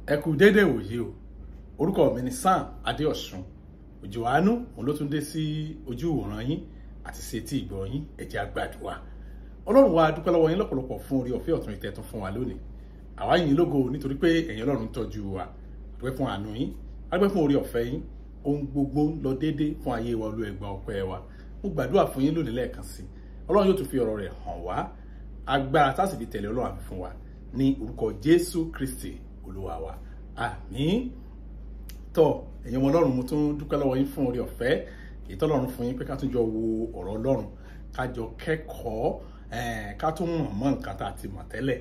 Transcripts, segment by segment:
Ẹ kú dédé wòyí o. Orúkọ mi ni Sam Adeosun. Ojo Aanu òun ló tún dé sí ojú ìwòran yín àti sí etí ìgbọ́ yín. Ẹ jẹ́ a gbàdúrà. Ọlọ́run wa dúpẹ́ lọ́wọ́ yín lọ́pọ̀lọpọ̀ fún oore ọ̀fẹ́ ọ̀tun ìtẹ́ tún fún wa lónìí. Àwa yìn lógo nítorí pé ẹ̀yin Ọlọ́run tọ́jú wa. A dúpẹ́ fún àánú yín, a dúpẹ́ fún oore ọ̀fẹ́ yín. Ohun gbogbo lọ dédé fún ayé wa, Olú ẹ gbà ọpẹ́ wa. Mo gbàdúrà fún yín lónìí lẹ́ẹ̀kan sí. Ọlọ́run yóò tún fi ọ̀rọ̀ rẹ̀ hàn wá. Agbára tá sì fi tẹ̀lé Ọlọ́run àfi fún wa ní orúkọ Jésù Kristi Olúwa wa. Àmín. Tó ẹ̀yin ọmọ Ọlọ́run, mo tún dúpẹ́ lọ́wọ́ yín fún oore ọ̀fẹ́ ètò Ọlọ́run fún yín pé ká tún jọ wo ọ̀rọ̀ Ọlọ́run, ká jọ kẹ́kọ̀ọ́, ká tún mọ̀ nǹkan tá a ti mọ̀ tẹ́lẹ̀.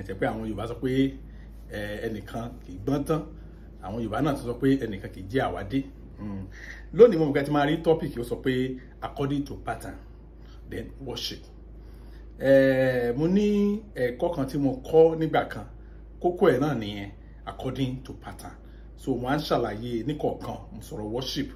Tẹ́ pé àwọn Yorùbá sọ pé ẹnìkan kì í gbọ́n tán, àwọn Yorùbá náà tún sọ pé ẹnìkan kì í jẹ́ àwádé. Lónìí mo mọ̀ pé ti máa rí tọ́pìkì ó sọ pé according to pattern then worship. Mo ní ẹ̀kọ́ kan tí mo kọ́ nígbà kan, kókó ẹ̀ náà nìyẹn, according to pattern. So mo á ń ṣàlàyé níkọ̀ọ̀kan, mo sọ̀rọ̀ worship,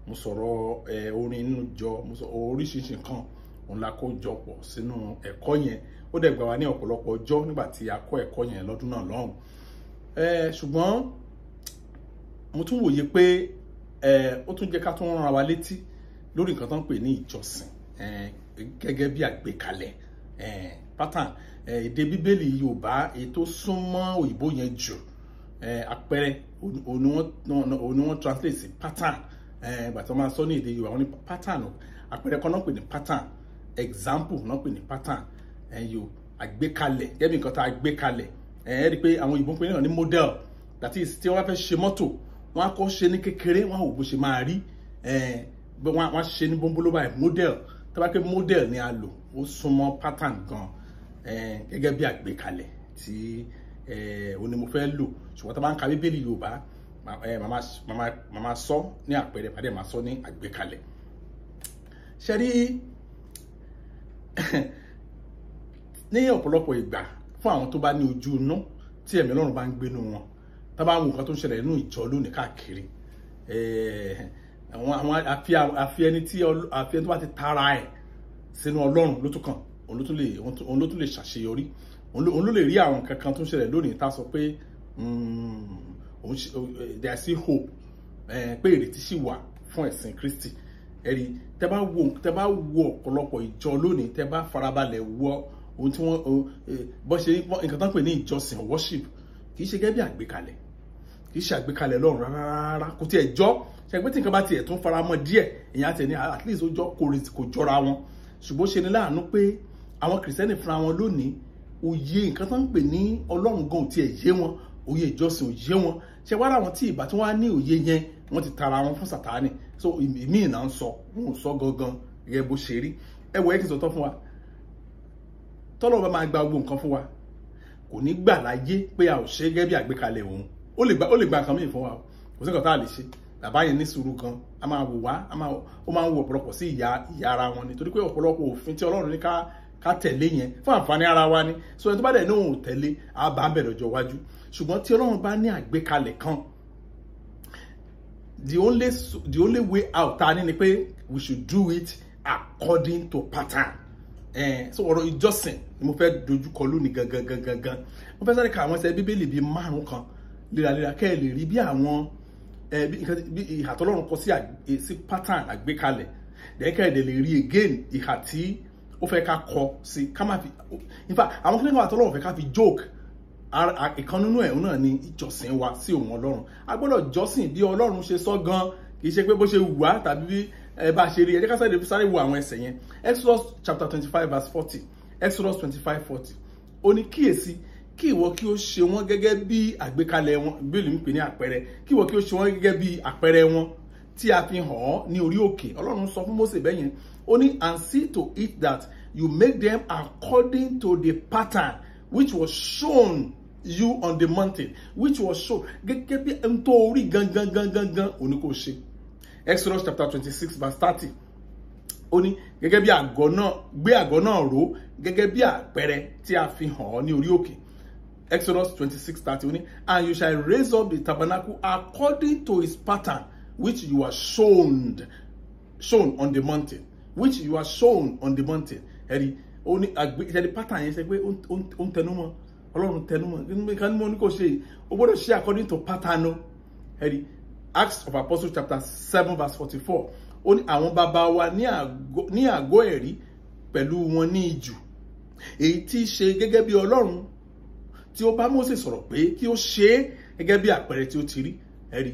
mo sọ̀rọ̀ orin inú ìjọ, mo sọ̀rọ̀ oríṣiríṣi nǹkan òun la kó jọ pọ̀ sínú ẹ̀kọ́ yẹn. Ó dẹ̀ gbà wá ní ọ̀pọ̀lọpọ̀ ọjọ́ nígbà tí a kọ́ ẹ̀kọ́ yẹn lọ́dún náà lọ́hùn. Ṣùgbọ́n mo tún wòye pé ó tún jẹ́ ká tún rán wa létí lórí nǹkan tó ń pè ní ìjọsìn gẹ́gẹ́ bí àgbékalẹ̀ pattern. Èdè Bíbélì Yorùbá èyí tó súnmọ́ òyìnbó yẹn jù, àpẹẹrẹ òun ni wọ́n translate sí pattern. Ìgbà tí wọ́n máa sọ ní èdè Yorùbá wọ́n ní pattern, àpẹẹrẹ kan náà pè ní pattern, example náà pè ní pattern. Àgbékalẹ̀ gẹ́gẹ́ bí nǹkan tá a gbé kalẹ̀. Ẹ rí i pé àwọn òyìnbó pè ní model, that is tí wọ́n bá fẹ́ ṣe mọ́tò wọ́n á kọ́ ṣe ní kékeré, wọ́n á wò bó ṣe máa rí, wọ́n á ṣe ní bóńbóló báyìí model. Tí wọ́n bá pé model ni a lò, ó súnmọ́ pattern gan gẹ́gẹ́ bí àgbékalẹ̀ tí òun ni mo fẹ́ lò. Ṣùgbọ́n tí wọ́n bá ń ka Bíbélì Yorùbá, màmá sọ ní àpẹẹrẹ, pàdé màá sọ ní àgbékalẹ̀. Ṣé rí ní ọ̀pọ̀lọpọ̀ ìgbà fún àwọn tó bá ní ojú inú tí ẹ̀mí Ọlọ́run bá ń gbénú wọn, tá bá ń wo nǹkan tó ń ṣẹlẹ̀ nínú ìjọ lónìí káàkiri, àwọn àfi ẹni tó bá ti tara ẹ̀ sínú Ọlọ́run ló tún kàn, òun ló tún lè ṣàṣeyọrí, òun ló lè rí àwọn kankan tó ń ṣẹlẹ̀ lónìí tá sọ pé there is still hope, pé ìrètí sì wà fún ẹ̀sìn Kristi. Ẹ̀rí tẹ́ bá wo ọ̀pọ̀lọpọ̀ ìjọ lónìí, tẹ́ bá farabalẹ̀ wọ ohun tí wọ́n bọ́ ṣe nǹkan tó ń pè ní ìjọsìn worship, kì í ṣe gẹ́gẹ́ bí àgbékalẹ̀, kì í ṣe àgbékalẹ̀ Ọlọ́run rárá, kò tiẹ̀ jọ. Ṣe pé tí nǹkan bá tiẹ̀ tún faramọ́ díẹ̀, èèyàn àti ẹni at least ó jọ kò jọra wọn. Ṣùgbọ́n ṣe ni láàánú pé àwọn kìrìsìtẹ́nì fúnra wọn lónìí, òye nǹkan tó ń pè ní Ọlọ́run gan ò tiẹ̀ yé wọn, òye ìjọsìn ò yé wọn. Ṣe wá ráwọn tí ìbá tí wọ́n á ní òye yẹn, wọ́n ti tara wọn fún Sátánì. So ìmí ìná ń sọ, wọn ò sọ gangan gẹ́gẹ́ bó ṣe rí. Ẹ wọ ẹ́ kí n sọ tán fún wa, tọ́lọ́run bá máa gba gbogbo nǹkan fún wa, kò ní gbà láyé pé a ò ṣe gẹ́gẹ́ bí àgbékalẹ̀ òun. Ó lè gba nǹkan mìíràn fún wa, kò sí nǹkan tá a lè ṣe. Bàbá yẹn ní sùúrù gan, a máa wò wá, ó máa ń wo ọ̀pọ̀lọpọ̀ sí ìyá ara wọn, nítorí pé ọ̀pọ̀lọpọ̀ òfin tí Ọlọ́run ní ká tẹ̀lé yẹn fún àǹfààní ara wa ni. So ẹni tó bá dẹ̀ ní òun ò tẹ̀lé, a bá ń bẹ̀rẹ̀ ọjọ́ iwájú. Ṣùgbọ́n tí Ọlọ́run bá ní àgbékalẹ̀ kan, the only way out ta ni pé we should do it according to pattern. So ọ̀rọ̀ ìjọsìn ni mo fẹ́ dojúkọ lónìí gangan. Mo fẹ́ sáré ka àwọn ẹsẹ̀ Bíbélì bíi 5 kan léraléra kẹ́ ẹ lè rí bí àwọn bí ìhà t'Ọlọ́run kọ sí pattern àgbékalẹ̀. Kẹ́ ẹ lè rí again ìhà tí ó fẹ́ ká kọ sí, ká má fi, in fact àwọn kílẹ̀ kan t'Ọlọ́run fẹ́ ká fi joke. Ìkan nínú ẹ̀ náà ni ìjọsìn wa sí òun Ọlọ́run. A gbọ́dọ̀ jọ́sìn bí Ọlọ́run ṣe sọ gan, kì í ṣe pé bó ṣe wù wá tàbí bí bá ṣe rí. Ẹ jẹ́ ká sáré wo àwọn ẹsẹ̀ yẹn. Exodus chapter 25 verse 40. Exodus 25:40. Ó ní kíyèsí, kí ìwọ kí ó ṣe wọ́n gẹ́gẹ́ bí àgbékalẹ̀ wọn. Bíbélì ń pè ní àpẹẹrẹ. Kí ìwọ kí ó ṣe wọ́n gẹ́gẹ́ bí àpẹẹrẹ wọn tí a fi hàn ọ́ ní orí òkè. Ọlọ́run sọ fún Mósè bẹ́yẹn. Ó ní and see to it that you make them according to the pattern which was shown you on the mountain, which was shown. Gẹ́gẹ́ bí ẹni tó orí gangan ó ní kó ṣe. Exodus chapter 26 verse 30. Ó ní gẹ́gẹ́ bí àgọ́ náà, gbé àgọ́ náà ró gẹ́gẹ́ bí àpẹẹrẹ tí a fi hàn ọ́ ní orí òkè. Exodus 26:30. Ó ní and you shall raise up the tabernacle according to his pattern which you are shown on the mountain, which you are shown on the mountain. Ẹ̀rí ó ní ìṣẹ̀lẹ̀ pattern yẹn ṣe pé ó ń tẹnu mọ́. Ọlọ́run tẹnumọ́ kan mo ní kó ṣe ó gbọ́dọ̀ ṣe according to pattern o. Ẹ̀rí Acts of Apostles chapter 7 verse 44 ó ní àwọn bàbá wa ní àgọ́ ẹ̀rí pẹ̀lú wọn ní ijù èyí tí ṣe gẹ́gẹ́ bí Ọlọ́run tí ó bá Mósè sọ̀rọ̀ pé kí ó ṣe gẹ́gẹ́ bí àpẹẹrẹ tí ó ti rí. Ẹ̀rí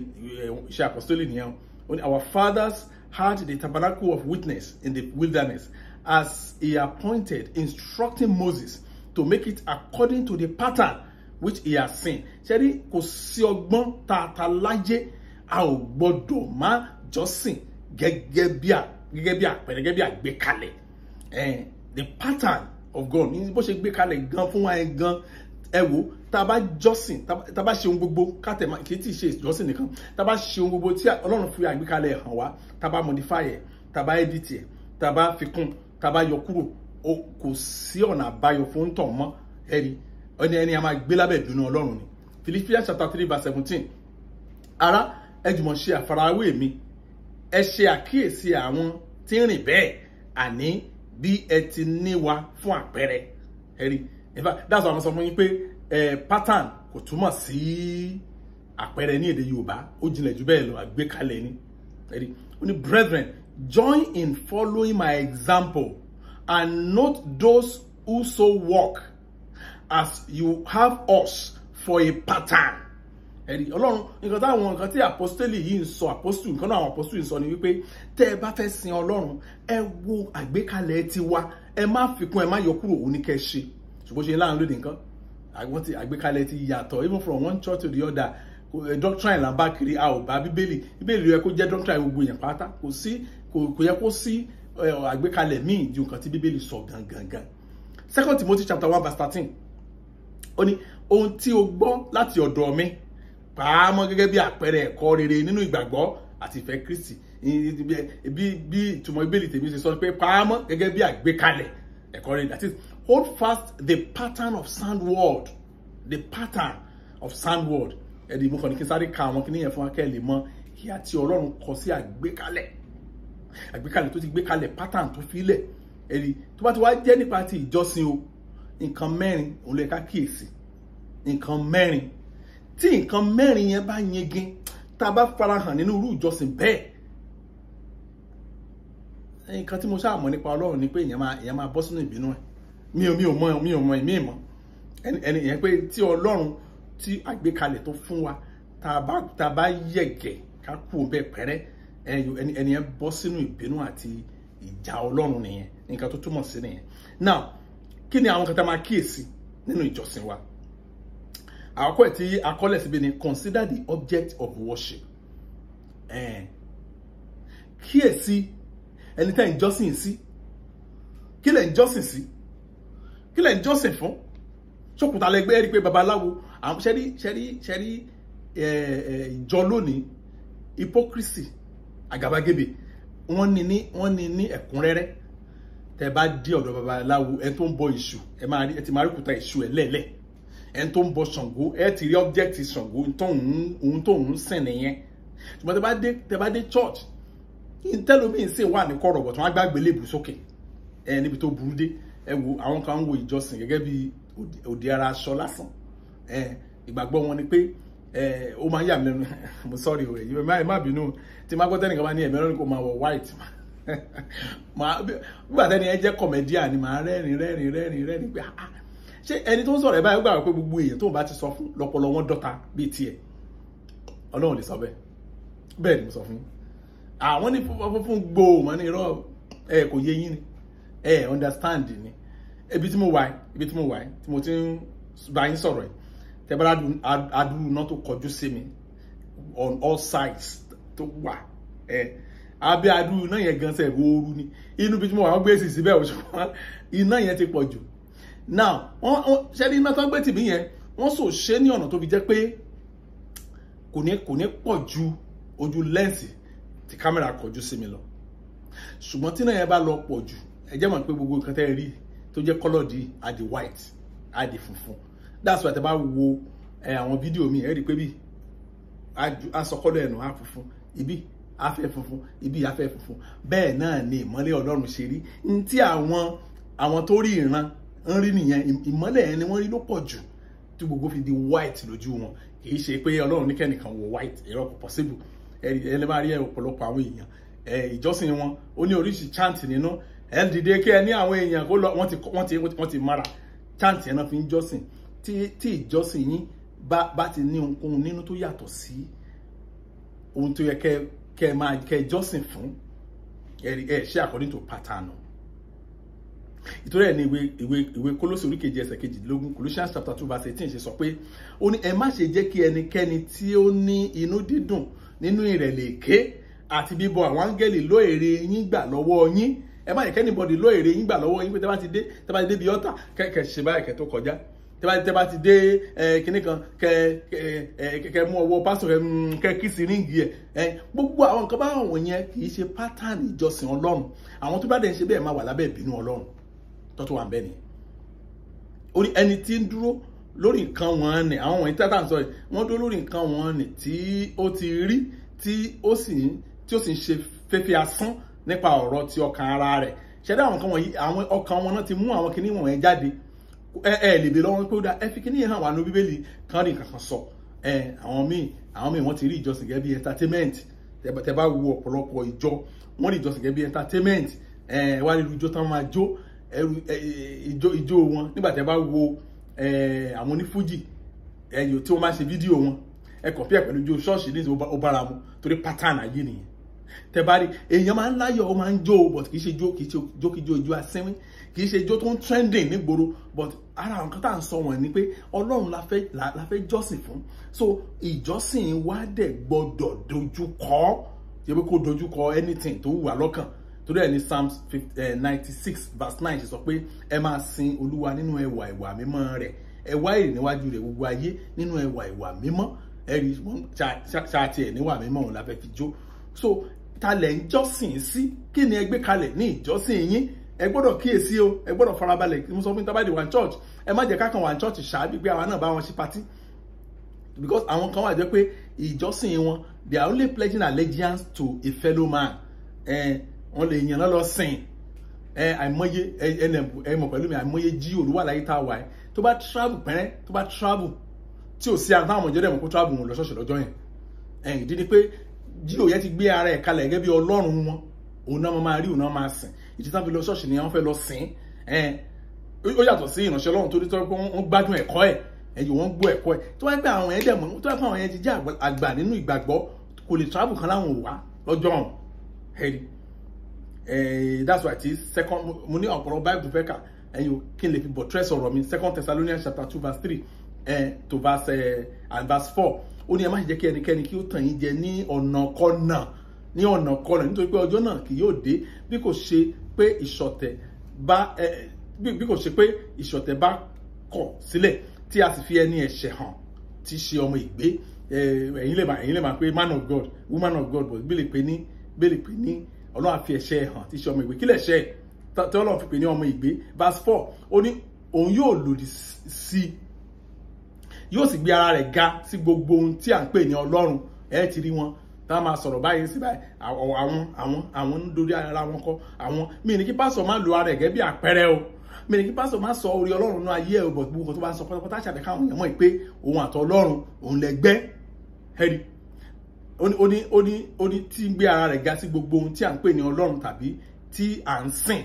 iṣẹ́ apostoli nìyẹn ó ní our fathers had the tabernacle of witness in the wilderness as he appointed, instructing Moses to make it according to the pattern which he has seen. Ṣẹ́rí kò sí ọgbọ́n tààtà láyé a ò gbọ́dọ̀ má jọ́sìn gẹ́gẹ́ bí àpẹẹrẹ gẹ́gẹ́ bí àgbékalẹ̀. The pattern of God ní bó ṣe gbé kalẹ̀ gan fún wa gan ẹ wò tá bá jọ́sìn tá bá ṣe ohun gbogbo kátẹ̀má kì í tí ṣe ìjọ́sìn nìkan tá bá ṣe ohun gbogbo tí Ọlọ́run fi àgbékalẹ̀ hàn wá tá bá modify ẹ̀ tá bá edit ẹ̀ tá bá fi kún tá bá yọ kúrò kò sí ọ̀nà àbáyọ fún tàn mọ́ ẹ̀rí ẹni a máa gbé lábẹ́ ìbínú Ọlọ́run ni. Philippians chapter 3 verse 17 ará ẹ jùmọ̀ ṣe àfarawé mi ẹ ṣe àkíyèsí àwọn tí ń rìn bẹ́ẹ̀ àní bí ẹ ti ní wa fún àpẹẹrẹ. Ẹ̀rí in fact that's why I'm sọ fún yín pé pattern kò túmọ̀ sí àpẹẹrẹ ní èdè Yorùbá ó jinlẹ̀ jù bẹ́ẹ̀ lọ àgbékalẹ̀ ni. Ẹ̀rí ó ní brethren join in following my example and note those who so walk as you have us for a pattern. Ẹ̀rí Ọlọ́run nǹkan tí apostoli yìí ń sọ apostle nǹkan náà àwọn apostoli ń sọ ni wípé tẹ́ ẹ bá fẹ́ sin Ọlọ́run ẹ wo àgbékalẹ̀ tiwa ẹ má fi kún ẹ má yọ kúrò òun ní kẹ́ ṣe ṣùgbọ́n ṣe láàrin lóde nǹkan àwọn tí àgbékalẹ̀ ti yàtọ̀ even from one church to the other doctrine là ń bá kiri a ò bá bíbélì yẹ kó jẹ́ doctrine gbogbo èèyàn pátá kò yẹ kó sí àgbékalẹ̀ míì ju nǹkan tí bíbélì sọ gangan. 2 Timothy chapter 1 verse 13 ó ní ohun tí o gbọ́ láti ọ̀dọ̀ mi pàámọ́ gẹ́gẹ́ bí àpẹẹrẹ ẹ̀kọ́ rere nínú ìgbàgbọ́ àti ìfẹ́ Kristi bí ìtumọ̀ bíbélì tèmi ṣe sọ pé pàámọ́ gẹ́gẹ́ bí àgbékalẹ̀ ẹ̀kọ́ rere, that is hold fast the pattern of sound word, the pattern of sound word. Ẹ̀dì mo kàn ní kí n sáré ka àwọn kìnìyàn fún akẹ́ lè mọ ìhà tí Ọlọ́run kọ sí àgbékalẹ̀ tó ti gbé kalẹ̀ pattern tó fi lẹ̀. Ẹ̀dì tó bá ti wá jẹ́ nípa ti ìjọsìn o nǹkan mẹ́rin òun lè ká kíyèsí nǹkan mẹ́rin tí nǹkan mẹ́rin yẹn bá yingin tá a bá farahàn nínú irú ìjọsìn bẹ́ẹ̀ nǹkan tí mo ṣáà mọ̀ nípa Ọlọ́run ni pé èèyàn máa bọ́ sínú ìbínú ẹ̀ mi ò mọ̀ ẹni yẹn pé tí Ọlọ́run tí àgbékalẹ̀ tó fún wa tá a bá yẹ̀gẹ̀ ká kú bẹ́ẹ̀ pẹ́rẹ́ ẹni yẹn bọ́ sínú ìbínú àti ìjà Ọlọ́run nìyẹn nǹkan tó túmọ̀ sí nìyẹn. Now kí ni àwọn kan tá a máa kíyèsí nínú ìjọsìn wa? Àkọ́kọ́ ẹ̀ tí akọ́lẹ̀ síbi ni consider the object of worship. Kíyèsí ẹni tẹ́ ń jọ́sìn sí, kí lẹ̀ ń jọ́sìn sí, kí lẹ̀ ń jọ́sìn fún. Ṣókùtà lẹ́gbẹ́ rí pé babaláwo àwọn ṣẹ́rí ìjọ lónìí hypocrisy àgàbàgebè wọ́n ní ní ẹ̀kúnrẹ́rẹ́. Tẹ́ bá dé ọ̀dọ̀ babaláwo ẹ tó ń bọ ìṣù ẹ ti máa rí kùtà ìṣù ẹ lẹ́lẹ̀. Ẹni tó ń bọ Ṣàngó ẹ ti rí object Ṣàngó ohun tó ń sìn nìyẹn. Ṣùgbọ́n tẹ́ bá dé church ìtẹ́lómi ń sè wà ní kọ̀rọ̀ bọ̀ tí wọ́n á gbàgbé lébù sókè níbi tó burú dé. Ẹ wo àwọn kan ń wo ìjọsìn gẹ́gẹ́ bí òde ara aṣọ lásán. Ìgbàgbọ́ wọn ni pé ó máa ń yà mí lẹ́nu mo sọ́ọ̀rì o èyí má bínú tí má gbọ́ tẹ́nìkan bá ní ẹ̀mí lọ́nà kó máa wọ white nígbà tẹ́ni ẹ jẹ́ comedian ni màá rẹ́rìn pé ṣé ẹni tó ń sọ̀rọ̀ ẹ̀ báyìí ó gbà pé gbogbo èèyàn tó ń bá ti sọ fún lọ́pọlọ wọn dọ́ta bíi tiẹ̀. Ọlọ́run lè sọ bẹ́ẹ̀ ni mo sọ fún àwọn ní fún gbòò mọ́ ní irọ́ kò yé yín ni understand ni ibi tí mo wà tí mo ti ń bá yín sọ̀rọ̀ ẹ̀ tẹ́ bá adúrú náà tó kọjú sí mi on all sides tó wà abẹ́ adúrú náà yẹn gan sẹ́ ooru ni inú bí tí mo wà wọ́n gbé èsì síbẹ̀ òṣùwọ̀n iná yẹn ti pọ̀ jù. Now wọ́n ṣẹ́ni iná tó ń gbé tìbí yẹn wọ́n sò ṣe ní ọ̀nà tó fi jẹ́ pé kò ní pọ̀ ju ojú lẹ́ǹsì tí kámẹ́rà kọjú sí mi lọ. Ṣùgbọ́n tí náà yẹn bá lọ pọ̀ jù ẹ jẹ́ mọ̀ pé gbogbo nǹkan tẹ́ rí tó jẹ́ kọ́lọ́dì àdì white àdì funfun. That's why tẹ́ bá wo àwọn fídíò mi ẹ rí pé bí asọkọ́lọ́ ẹ̀nà á funfun ibi afẹ́ funfun ibi afẹ́ funfun. Bẹ́ẹ̀ náà ni ìmọ́lẹ̀ Ọlọ́run ṣe rí ní tí àwọn tó rí ìran ń rí nìyẹn. Ìmọ́lẹ̀ ẹni wọ́n rí ló pọ̀ jù tí gbogbo fi di white lójú wọn kì í ṣe pé Ọlọ́run ní kẹ́nìkan wọ white ẹ̀rọ kò possible ẹ lè máa rí ọ̀pọ̀lọpọ̀ àwọn èèyàn ìjọsìn wọn ó ní oríṣi chant nínú ẹ dìde kí ẹ ní àwọn èèyàn kó lọ wọ́n ti mara chant yẹn náà fi ń jọ́sìn tí ìjọsìn yín bá ti ní ohunkóhun nínú tó yàtọ̀ sí ohun tó yẹ kẹ́ jọ́sìn fún ẹ ṣe according to pattern. Ìtorí ẹ̀ ní ìwé Kólósè orí kejì ẹsẹ̀ kejìdínlógún Colossians chapter 2 verse 18 ṣe sọ pé ó ní ẹ má ṣe jẹ́ kí ẹnikẹ́ni tí ó ní inú dídùn nínú ìrẹ̀lẹ̀ èké àti bíbọ àwọn áńgẹ́lì ló èrè yín gbà lọ́wọ́ yín. Ẹ má yẹ kẹ́nìbọ̀dì ló èrè yín gbà lọ́wọ́ yín pé tẹ́ bá ti dé bí ọ̀tà kẹ́ ṣe báyìí kẹ́ tó kọjá. Tẹ́ bá ti dé kinní kan kẹ́ mú ọwọ́ pásítọ̀ kẹ́ kí sí ríǹgì ẹ̀. Gbogbo àwọn nǹkan báwọn yẹn kì í ṣe pattern ìjọsìn Ọlọ́run. Àwọn tó bá dẹ̀ ń ṣe bẹ́ẹ̀ máa wà lábẹ́ ìbínú Ọlọ́run tó wà ń bẹ ni. Ó ní ẹni tí ń dúró lórí nǹkan wọn ni àwọn wọ̀nyí tẹ́tà ń sọ yìí wọ́n dúró lórí nǹkan wọn ni tí ó ti rí tí ó sì ń ṣe fẹ́fẹ́ asán nípa ọ̀rọ̀ ti ọkàn ara rẹ̀. Ṣẹ́dá àwọn nǹkan wọ̀nyí àwọn ọkàn wọn náà ti mú àwọn kinní wọ̀nyẹn jáde. Lè bè lọ́wọ́ pé ó dá ẹ fi kinní yẹn hàn wà ní Bíbélì kan rí nǹkan kan sọ. Àwọn míì wọ́n ti rí ìjọsìn gẹ́gẹ́ bí entertainment. Tẹ́ bá wo ọ̀pọ̀lọpọ̀ ìjọ wọ́n rí ìjọsìn gẹ́gẹ́ bí entertainment. Wá rí ìjọ tán máa jó ìjó wọn nígbà tẹ́ bá wo àwọn onífújì tí wọ́n máa ṣe fídíò wọn ẹ compare pẹ̀lú ijó ṣọ́ọ̀ṣì ní ó bára mu torí pattern ayé nìyẹn. Tẹ́ bá rí èèyàn máa ń láyọ̀ ó máa ń jó but kì í ṣe ijó asínwín kì í ṣe ijó tó ń trending nígboro but ara àwọn kan tá à ń sọ wọn ni pé Ọlọ́run la fẹ́ jọ́sìn fún. So ìjọsìn wa dẹ̀ gbọ́dọ̀ dojúkọ ṣe pé kó dojúkọ anything tó wà lọ́kàn. Torí ẹ̀ ní Psalm 96 verse 9 ṣe sọ pé ẹ máa sin Olúwa nínú ẹwà ìwà mímọ́ rẹ̀ ẹ wá èrè níwájú rẹ̀ gbogbo ayé nínú ẹwà ìwà mímọ́ ẹ̀rí ṣáàtì ẹ̀ níwà mímọ́ òun la fẹ́ fi jó. So ta lẹ̀ ń jọ́sìn sí kí ni ẹ gbé kalẹ̀ ní ìjọsìn yín ẹ gbọ́dọ̀ kíyèsí o ẹ gbọ́dọ̀ farabalẹ̀ mo sọ fún tábàdì one church ẹ má jẹ́ kákan one church ṣáájú pé àwa náà bá wọn ṣe party because àwọn kan wà jẹ́ pé ìjọsìn wọn they are only pledging allegiance to a fellow man. Wọ́n lè yàn lọ sìn àìmọye ẹmọ pẹ̀lú mi àìmọye jí olúwa láyé tá a wà tó bá travel pẹ́rẹ́ tó bá travel tí ò sí àwọn táwọn ọmọdé rẹ̀ mọ̀ kó travel wọn lọ ṣọ́ọ̀ṣì lọ́jọ́ yẹn. Ìdí ni pé jíò yẹn ti gbé ara ẹ̀ kalẹ̀ gẹ́gẹ́ bí Ọlọ́run wọn òun náà máa rí òun náà máa sìn ìdí táwọn fi lọ ṣọ́ọ̀ṣì ni wọ́n fẹ́ lọ sìn. Ó yàtọ̀ sí ìránṣẹ́ Ọlọ́run tó dé wọ́n gbádùn ẹ̀kọ́ ẹ̀ wọ́n gbọ́ ẹ̀kọ́ ẹ̀ tó wáá pé àwọn yẹn dẹ̀ mọ̀ tó wáá pé àwọn yẹn ti jẹ́ àgbà nínú ìgbàgbọ́ kò lè travel kan láwọn ò wá lọ́jọ́ ọ̀hún. That's why it is second mo ní ọ̀pọ̀lọpọ̀ Bible fẹ́ kà kí n lè fi buttress ọ̀rọ̀ mi 2 Thessalonians chapter 2 verse 3 to verse 4 ó ní ẹ má ṣe jẹ́ kí ẹnikẹ́ni kí ó tàn yín jẹ ní ọ̀nàkọ́nà nítorí pé ọjọ́ náà kì yóò dé bí kò ṣe pé ìṣọ̀tẹ̀ bá kọ̀ sílẹ̀ tí a sì fi ẹni ẹ̀ṣẹ̀ hàn tí ṣe ọmọ ìgbé. Ẹ̀yin lè máa pé man of God woman of God but bí lè pè ní Ọlọ́run á fi ẹ̀ṣẹ̀ hàn tí ṣe ọmọ ìgbé kí lẹ̀ṣẹ̀ tí Ọlọ́run fi pè ní ọmọ ìgbé. Verse 4 ó ní òun yóò lòdì sí yóò sì gbé ara rẹ̀ ga sí gbogbo ohun tí à ń pè ní Ọlọ́run. Ẹ ti rí wọn tá a máa sọ̀rọ̀ báyìí sí báyìí àwọn ń dorí ara wọn kọ́ àwọn mi ní kí pásọ̀ máa lo ara ẹ̀ gẹ́gẹ́ bí àpẹẹrẹ o mi ní kí pásọ̀ máa sọ orí Ọlọ́run náà ayé ẹ̀ o but gbogbo tó bá ń sọ pátápátá ṣàbẹ̀ káwọn èèyàn mọ̀ pé òun àtọ̀ Ọlọ́run òun lẹ́gbẹ́ ẹ̀rí. Ó ní tí ń gbé ara rẹ̀ ga sí gbogbo ohun tí à ń pè ní Ọlọ́run tàbí tí à ń sìn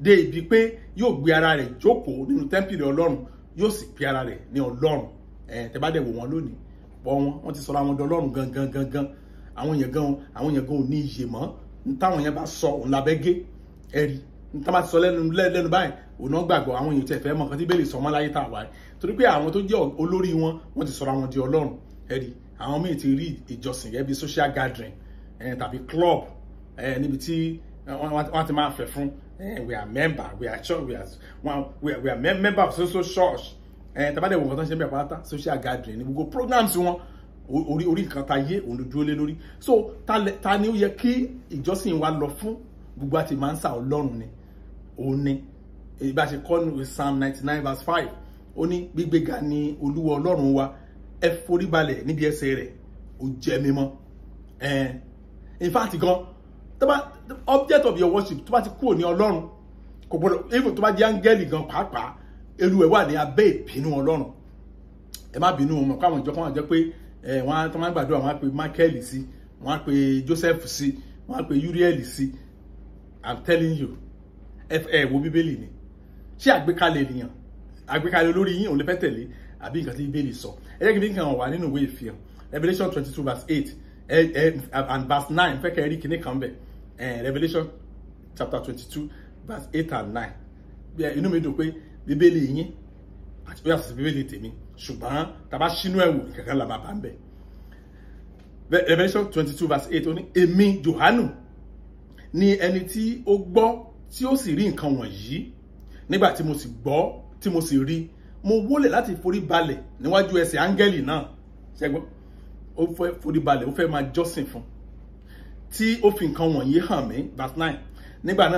dé ibi pé yóò gbé ara rẹ̀ jókòó nínú tẹ́ḿpìlì Ọlọ́run yóò sì pe ara rẹ̀ ní Ọlọ́run. Tẹ́ bá dẹ̀ wò wọ́n lónìí wọ́n ti sọ̀rọ̀ àwọn ọ̀dọ̀ Ọlọ́run gangan àwọn èèyàn gan ò ní iye mọ́ táwọn èèyàn bá sọ òun labẹ́ gé ẹ̀rí tá bá ti sọ lẹ́nu báyìí òun náà gbàgbọ́ àwọn èèyàn tẹ̀ fẹ́ mọ̀ nǹkan tí bẹ́ẹ̀ lè sọ mọ́ láyé tá a wà torí pé àwọn tó jẹ́ olórí wọ́n ti sọ̀rọ̀ àwọn di Ọlọ́run ẹ̀rí. Àwọn míì ti rí ìjọsìn gẹ́gẹ́ bí social gathering tàbí club níbi tí wọ́n ti máa fẹ́ fún we are member we are church we are member of social church tàbá dẹ̀ wò nǹkan tó ń ṣe bẹ́ẹ̀ pátá social gathering ní gbogbo programs wọn orí nǹkan ta yé òun ló dúró lé lórí. So ta ni ó yẹ kí ìjọsìn wa lọ fún gbogbo àti máa ń sà Ọlọ́run ni òun ni ìbá ṣe kọ́ ní Psalm 99 verse 5 ó ní gbígbéga ni Olúwa Ọlọ́run wa ẹ forí balẹ̀ níbi ẹsẹ̀ rẹ̀ ó jẹ́ mímọ́. In fact gan object of your worship tó bá ti kúrò ní Ọlọ́run kò gbọdọ̀ even tó bá jẹ́ áńgẹ́lì gan pàápàá elu ẹ̀ wà ní abẹ́ ìbínú Ọlọ́run. Ẹ má bínú wọn káwọn ìjọ kan wà jẹ́ pé wọ́n tó máa ń gbàdúrà wọ́n á pe Michael sí, wọ́n á pe Joseph sí, wọ́n á pe Uriel sí. I'm telling you, wo Bíbélì ni. Ṣé àgbékalẹ̀ ènìyàn, àgbékalẹ̀ olórí yín òun lè fẹ́ tẹ̀lé àbí nǹkan tí Bíbélì sọ? Ẹ jẹ́ kí n kàn wà nínú ìwé Ìfihàn, Revelation 22 verse 8 and verse 9. Fẹ́ kẹ́ rí kíní kan bẹ̀. Revelation chapter 22 verse 8 and 9. Inú mi dùn pé Bíbélì yín àti pé àṣìṣe Bíbélì tèmi, ṣùgbọ́n tàbá ṣínú ẹ̀wò kankan la máa bá ń bẹ̀. Revelation 22 verse 8 ó ní, èmi Jòhánù ni ẹni tí ó gbọ́ tí ó sì rí nǹkan wọ̀nyí. Nígbà tí mo sì gbọ́ tí mo sì rí, mo wólẹ̀ láti forí balẹ̀ níwájú ẹsẹ̀ áńgẹ́lì náà. Ṣẹ́gbọ́n, ó fẹ́ forí balẹ̀, ó fẹ́ máa jọ́sìn fún, tí ó fi nǹkan wọ̀nyí hàn mí. Verse 9. Nígbà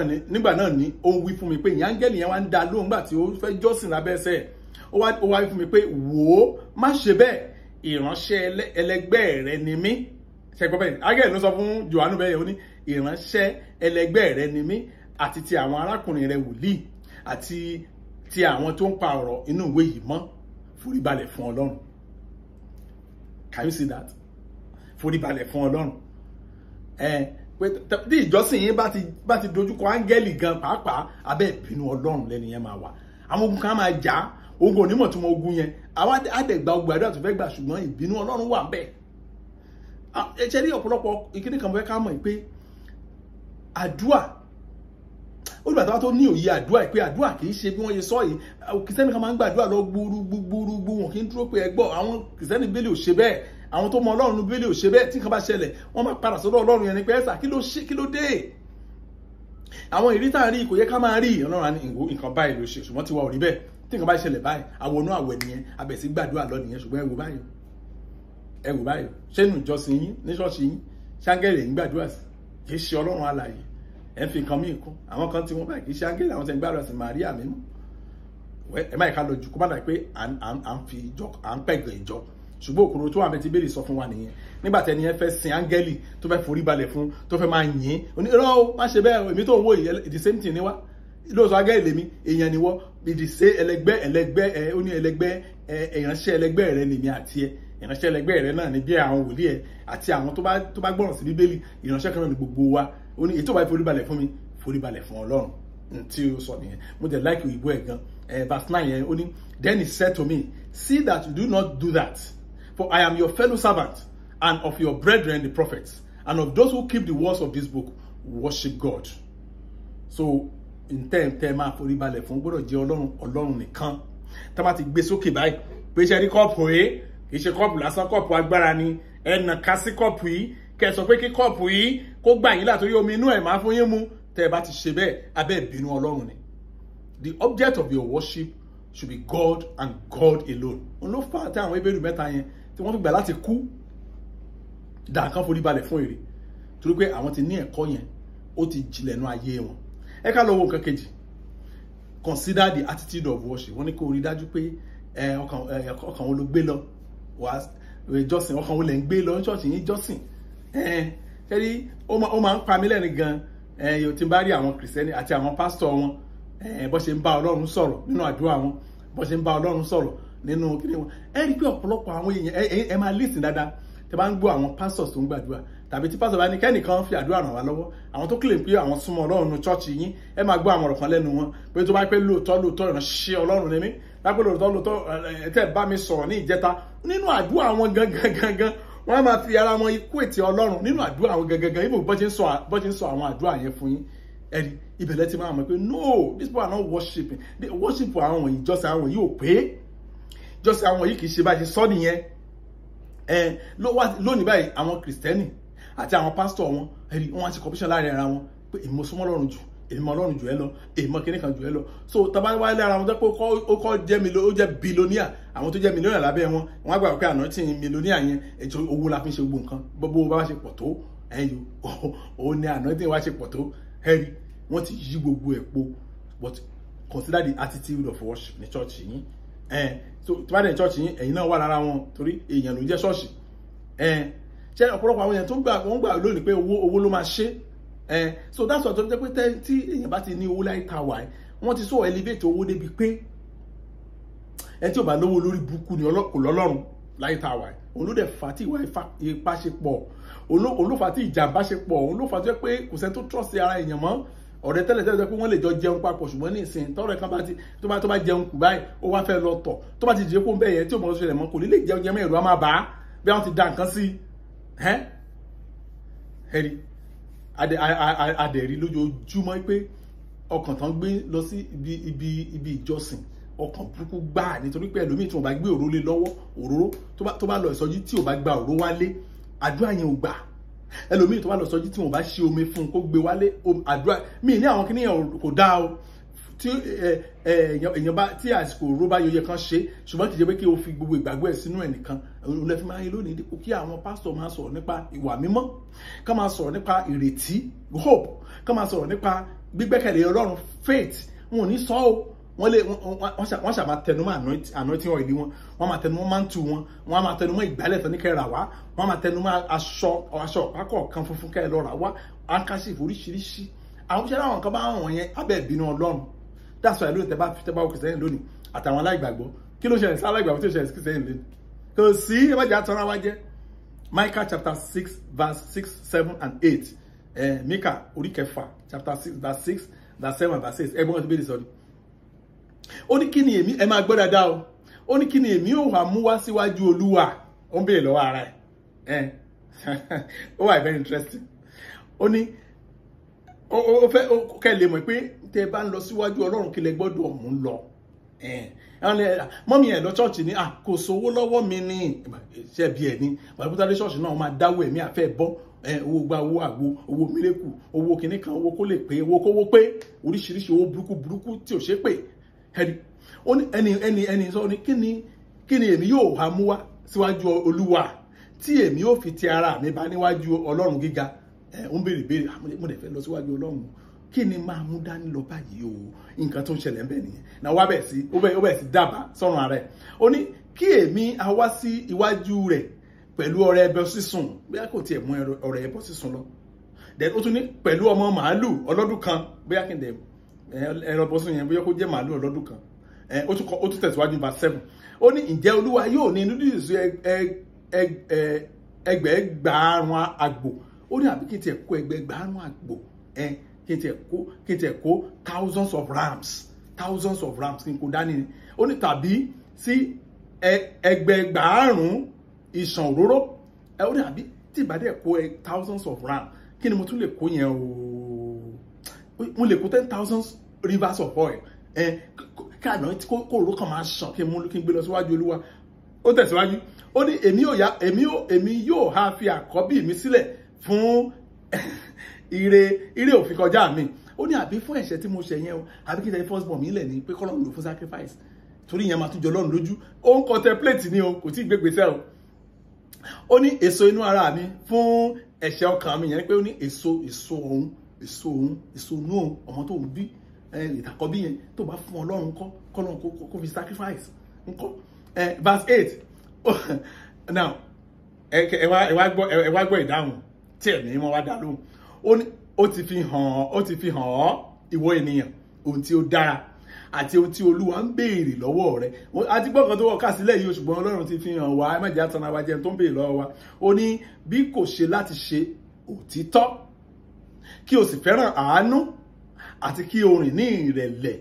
náà ni ó wí fún mi pé ìyẹn áńgẹ́lì yẹn wá ń dá lóhùn nígbà tí ó fẹ́ jọ́sìn lábẹ́ ẹsẹ̀. Ó wá wí fún mi pé wò ó, má ṣe bẹ́ẹ̀, ìránṣẹ́ ẹlẹgbẹ́ rẹ ni mí. Ṣẹ́gbọ́n bẹ́ẹ̀, áńgẹ́lì ló sọ fún Jòhánù bẹ́ẹ̀, ó ní ìránṣẹ́ ẹlẹgbẹ́ rẹ ni mí, àti ti àwọn arákùnrin rẹ wòlíì, àti ti àwọn tó ń pa ọ̀rọ̀ inú ìwé yìí mọ́. Forí balẹ̀ fún Ọlọ́run. Can you see that? Forí balẹ̀ fún Ọlọ́run. Tí ìjọsìn yín bá ti dojúkọ áńgẹ́lì gan pàápàá, abẹ́ ìbínú Ọlọ́run lẹ́ni yẹn máa wà. Àwọn ogun kan máa jà, ogun onímọ̀ tí mo ogun yẹn, àwa àdẹ̀gbà ogun àdúrà tó fẹ́ gbà, ṣùgbọ́n ìbínú Ọlọ́run wà bẹ́ẹ̀. Ẹ ṣe rí ọ̀pọ̀lọpọ̀ ìkíní kan fẹ́ ká mọ̀ pé àdúrà, olùgbàtà tó ní òye àdúrà, pé àdúrà kìí ṣe bí wọ́n ṣe sọ yìí. Kìrìsìtẹ́nì kan máa ń gbàdúrà lọ gbúrúgbúrúgbú, wọn kì í dúró pé ẹgbọ́. Àwọn kìrìsìtẹ́nì Bíbélì ò ṣe bẹ́ẹ̀, àwọn tó mọ Ọlọ́run Bíbélì ò ṣe bẹ́ẹ̀. Tí nǹkan bá ṣẹlẹ̀, wọ́n máa padà sọ́dọ̀ Ọlọ́run yẹn ni pé ẹ̀sà kí ló dé? Àwọn ìrí tá a rí kò yẹ ká máa rí. Ọlọ́run á ní nǹkan báyìí ló ṣe, ṣùgbọ́n tiwa ò rí bẹ́ẹ̀. Tí nǹkan bá ṣẹlẹ̀ báyìí, àwọnú àwẹ̀ nìyẹn, abẹ̀ sí gbàdúrà lọ nìyẹn. Ṣùgbọ́n ẹ wò báyìí, ṣé nínú ìjọsìn yín ní ṣọ́ọ̀ṣì yín ṣáńgẹ́lì ń gbàdúrà sí? Kì í ṣe Ọlọ́run alààyè. Ẹ fi nǹkan míì kún. Àwọn kan tí wọ́n báyìí kì í ṣe áńgẹ́lì, àwọn tí ń gbàdúrà sí Màríà mímọ́. Ẹ má yẹ ká lọ jù kó má dà pé à ń pẹ̀gàn ìjọ. Ṣùgbọ́n òkúrò tó wà bẹ́ẹ̀ tí Bíbélì sọ fún wa nìyẹn. Nígbà tí ẹni yẹn fẹ́ sin áńgẹ́lì tó fẹ́ forí balẹ̀ fún, tó fẹ́ máa yìn, ó ní irọ́ o, má ṣe bẹ́ẹ̀, èmi tó ń wò yìí the same thing ni wá. Lóòótọ́ áńgẹ́lì lèmi, èèyàn ni wọ́, ìdìsẹ́ ẹlẹgbẹ́, ó ní ẹlẹgbẹ́, ìránṣẹ́ ẹlẹgbẹ́ rẹ lèmi àti ẹ. Ìránṣẹ́ ẹlẹgbẹ́ rẹ náà ni bí àwọn wòlíì ẹ àti àwọn tó bá gbọ́ràn sí Bíbélì. Ìránṣẹ́ kan náà ni gbogbo wa. Ó ní èyí tó bá forí balẹ̀ fún mi, forí balẹ̀ fún Ọlọ́run. Tí ó sọ nìyẹn. Mo dẹ̀ like ìbò ẹ̀ gan. Verse 9 yẹn, ó ní, then he said to me, see that you do not do that, for I am your fellow servant and of your brethren the prophets, and of those who keep the words of this book, worship God. So tẹ́ máa forí balẹ̀ fún gbọ́dọ̀ jẹ́ Ọlọ́run nìkan. Tá bá ti gbé sókè báyìí pé ṣe rí kọ́ọ̀pù rèé, kì í ṣe kọ́ọ̀pù lásán, kọ́ọ̀pù agbára ni. Ẹ nàka sí kọ́ọ̀pù yìí, kẹ́ sọ pé kí kọ́ọ̀pù yìí kó gbà yín látòrí omi inú ẹ̀ máa fún yín mu. Tẹ́ bá ti ṣe bẹ́ẹ̀, abẹ́ ìbínú Ọlọ́run ni. The object of your worship should be God and God alone. Òun ló fà á tí àwọn Hébérù mẹ́ta yẹn tí wọ́n fi gbà láti kú dàkan forí balẹ̀ fún èrè, torí pé àwọn ti ní ẹ̀kọ́ yẹn, ó ti jìnlẹ̀ nú ayé wọn. Ẹ ká lọ wo nǹkan kejì. Consider the attitude of worship. Wọ́n ní kó rí dájú pé ọkàn wo ló gbé lọ wá jọ́sìn, ọkàn wo lẹ̀ ń gbé lọ ní ṣọ́ọ̀ṣì yín jọ́sìn. Ṣẹ́rí ó máa ń pa mí lẹ́rìn gan. Tí n bá rí àwọn kìrìsìtẹ́nì àti àwọn pásítọ̀ wọn bó ṣe ń bá Ọlọ́run sọ̀rọ̀ nínú àdúrà wọn, bó ṣe ń bá Ọlọ́run sọ̀rọ̀ nínú kíni wọn. Ẹ rí pé ọ̀pọ̀lọpọ̀ àwọn èèyàn ẹ máa listen dáadáa tí bá ń gbọ́ àwọn pastors tó ń gbàdúrà, tàbí tí pastor bá ní kẹ́nìkan fi àdúrà ràn wá lọ́wọ́, àwọn tó claim pé àwọn súnmọ́ Ọlọ́run ní church yín, ẹ máa gbọ́ àwọn ọ̀rọ̀ kan lẹ́nu wọn pé tó bá pé lóòótọ́ ìránṣẹ́ Ọlọ́run ni mí, lápẹ́ lóòótọ́ tẹ́ bá mi sọ̀rọ̀ ní ìjẹta, nínú àdúrà wọn gangan wọ́n á máa fi ara wọn ikú ètì Ọlọ́run nínú àdúrà wọn gangan. Ibò bọ́ ṣe ń sọ àwọn àdúrà yẹn fún yín, ẹ̀rí ibẹ̀lẹ̀ ti máa mọ̀ pé no, these people are not worshiping. The worship àwọn ìjọsìn àwọn yìí ò pé, ìjọsìn àwọn yìí kì í ṣe bá ṣe sọ nìyẹn. Lónìí báyìí àwọn kìrìsìtẹ́nì àti àwọn pásítọ̀ wọn, ẹ̀rí wọ́n á ti competition láàrin ara wọn pé èmi mo súnmọ́ Ọlọ́run jù, èmi mọ Ọlọ́run jù ẹ lọ, èmi mọ kíní kan jù ẹ lọ. So tàbá wáyé lára wọn tó pé ó kọ́ jẹ́ billionaire, àwọn tó jẹ́ millionaire lábẹ́ wọn, wọ́n á gbà pé àná tí millionaire yẹn ẹjọ́ owó la fi ń ṣe gbogbo nǹkan, gbogbo bá ṣe pọ̀ tó ó ní àná tí wọ́n ṣe pọ̀ tó, ẹ̀rí wọ́n ti yí gbogbo ẹ̀ po. But consider the attitude of worship ní church yín. So tí wọ́n dẹ̀ church yín, ẹ̀yin náà wà lára wọn, torí èèyàn ló jẹ́ ṣọ́ọ̀ṣì. Ṣé ọ̀pọ̀lọpọ̀ àwọn èèyàn tó wọ́n gbà lónìí pé owó ló máa ṣe. So that's what tó jẹ́ pé tí èèyàn bá ti ní owó láì ta wà, wọ́n ti so elevate owó débi pé ẹ tí ò bá lówó lórí burúkú ni kò lọ́lọ́run láyé tá a wà òun ló dẹ̀ fà tí ìwà ipá ṣe pọ̀ òun ló fà tí ìjàmbá ṣe pọ̀ òun ló fà tó jẹ́ pé kò sẹ́ni tó trust ara èèyàn mọ́ ọ̀rẹ́ tẹ́lẹ̀ pé wọ́n lè jọ jẹun papọ̀ ṣùgbọ́n ní ìsìn tọ́rọ̀ kan tó bá jẹun kù báyìí ó wá fẹ́ lọ tọ̀ tó bá ti jẹ́ kó ń bẹ̀ yẹn tí ò mọ̀ ṣẹlẹ̀ mọ́ kò ní lè jẹun jẹun ẹ̀rọ á máa bá bí wọ́n ti da nǹkan sí ẹ̀rí adẹ̀rí lójoojúmọ́ pé ọkàn tán gbé lọ sí ibi ìjọsìn ọkàn burúkú gbáà nítorí pé ẹlòmíì tí wọ́n bá gbé òróró lé lọ́wọ́ òróró tó bá lọ ìsọjí tí ò bá gba òróró wálé àdúrà yẹn ò gbà ẹlòmíì tó bá lọ ìsọjí tí wọ́n bá ṣe omi fún un kó gbé wálé àdúrà míì ní àwọn kìnìyàn kò dáa o tí èèyàn bá tí àsìkò òróró bá yọyẹ kan ṣe ṣùgbọ́n kì í ṣe pé kí o fi gbogbo ìgbàgbọ́ ẹ̀ sínú ẹ̀ nìkan òun lè fi máa yẹ lónìí dípò kí àwọn pásítọ̀ máa sọ̀rọ̀ nípa ìwà mímọ́ ká máa sọ̀rọ̀ nípa ìrètí hope ká máa sọ̀rọ̀ nípa gbígbẹ́kẹ̀lé Ọlọ́run faith wọn ò ní sọ ọ́ wọ́n ṣàmà tẹnumọ́ anointing oil wọn wọ́n máa tẹnumọ́ mantu wọn wọ́n máa tẹnumọ́ ìgbálẹ̀ tó ní kẹ́ rà wá wọ́n máa tẹnumọ́ aṣọ pákọ̀ kan funfun kẹ́ lọ rà wá handkerchief oríṣiríṣi àwọn iṣẹ́ láwọn kan bá wọn yẹn abẹ́ ìbínú Ọlọ́run that's why lónìí tẹ́ bá òkè sẹ́yìn lónìí àtàwọn aláìgbàgbọ́ kí ló ṣẹlẹ̀ sí aláìgbàgbọ́ tí ó ṣẹlẹ̀ sí sẹ́yìn lónìí kò sí ẹ má jẹ́ àtọ́ra wá jẹ́ Micah chapter 6 verse 6 7 and 8 Micah orí kẹfà chapter 6 verse 6 verse 7 verse 8 ẹgbọ́n tó bẹ́ẹ̀ sọ ni ó ní kí ni èmi ẹ máa gbọ́ dáadáa o ó ní kí ni èmi ò wá mú wá síwájú Olúwa ó ń béèrè lọ́wọ́ ara ẹ̀ ó wà very interesting ó ní ó fẹ́ kẹ́ lè mọ̀ pé tẹ́ bá ń lọ síwájú Ọlọ́run kí lẹ gbọ́dọ̀ mú lọ mọ́mí ẹ̀ lọ ṣọ́ọ̀ṣì ní kò sówó lọ́wọ́ mi ní ṣẹ́ bí ẹ̀ ní pàtàkì ṣọ́ọ̀ṣì náà máa dáwọ́ ẹ̀mí àfẹ́ bọ́ owó gba owó àgbo owó mílẹ́kù owó kìíní kan owó kó lè pé owó kówó pé oríṣiríṣi owó burúkú tí ò ṣe pé ẹni sọ ní kí ni èmi yóò wá mú wá síwájú Olúwa tí èmi yóò fi ti ara mi bá níwájú Ọlọ́run gíga ń béèrè mo dẹ̀ fẹ́ lọ síwájú Ọlọ́run kí ni máa mú dání lọ báyìí o nǹkan tó ń ṣẹlẹ̀ ńbẹ̀ nìyẹn náà wá bẹ̀ sí ó bẹ̀ sí dábàá sọ́run ara ẹ̀ ó ní kí èmi a wá sí iwájú rẹ̀ pẹ̀lú ọrẹ ẹbọ sísun bóyá kò tiẹ̀ mú ọrẹ ẹbọ sísun lọ then ó tún ní pẹ̀lú ọmọ màálù ọlọ́dún kan bóyá kí n dẹ̀ ẹran ẹbọ sísun yẹn bóyá kó jẹ́ màálù ọlọ́dún kan ó tún tẹ̀síwájú verse 7 ó ní ǹjẹ́ Olúwa yóò ní inú dídùn ẹgbẹ̀ẹ́gbàárùn àgbò ó ní àbí kí n tiẹ̀ kó ẹgbẹ̀ẹ́gbàárùn àgbò kí n tiẹ̀ kó thousands of rams kí n kó dání ni ó ní tàbí sí ẹgbẹ̀ẹ́gbàárùn ìṣàn òróró ó ní àbí tí ìbá dẹ̀ kó thousands of rams kí ni mo tún lè kó yẹn o mo lè kó 10,000 rivers of oil káàná kó òróró kan máa ṣàn kí n gbé lọ síwájú Olúwa ó tẹ̀síwájú ó ní èmi yóò ha fi àkọ́bí mi sílẹ̀ fún ire òfin kọjá mi ó ní àbí fún ẹ̀ṣẹ̀ tí mo ṣẹ̀ yẹn o àbí kí n tẹ first born mi lẹ̀ ní pé kọ́lọ́run lò fún sacrifice torí yẹn máa tún jọ lọ́run lójú ó ń contemplate ni o kò tí ì gbégbèsè o ó ní èso inú ara mi fún ẹ̀ṣẹ̀ ọkàn mi yẹn pé ó ní èso inú òun ọmọ tó ń bí ìtàkọ́bí yẹn tó bá fún Ọlọ́run kọ́lọ́run kó fi sacrifice ńkọ́ verse 8 now ẹ wá gbọ́ ìdáhùn tí ẹ̀mí wọn wá dá lóhùn ó ti fi hàn ọ́ ìwọ ènìyàn ohun tí ó dára àti ohun tí Olúwa ń béèrè lọ́wọ́ rẹ̀ àti gbọ́kàn tó wọ́n kà sílẹ̀ yìí ṣùgbọ́n Ọlọ́run ti fi hàn wá ẹ má jẹ́ àtàná wa jẹun tó ń béèrè lọ́wọ́ wa ó ní bí kò ṣe láti ṣe òtítọ́ kí o sì fẹ́ràn àánú àti kí o rìn ní ìrẹ̀lẹ̀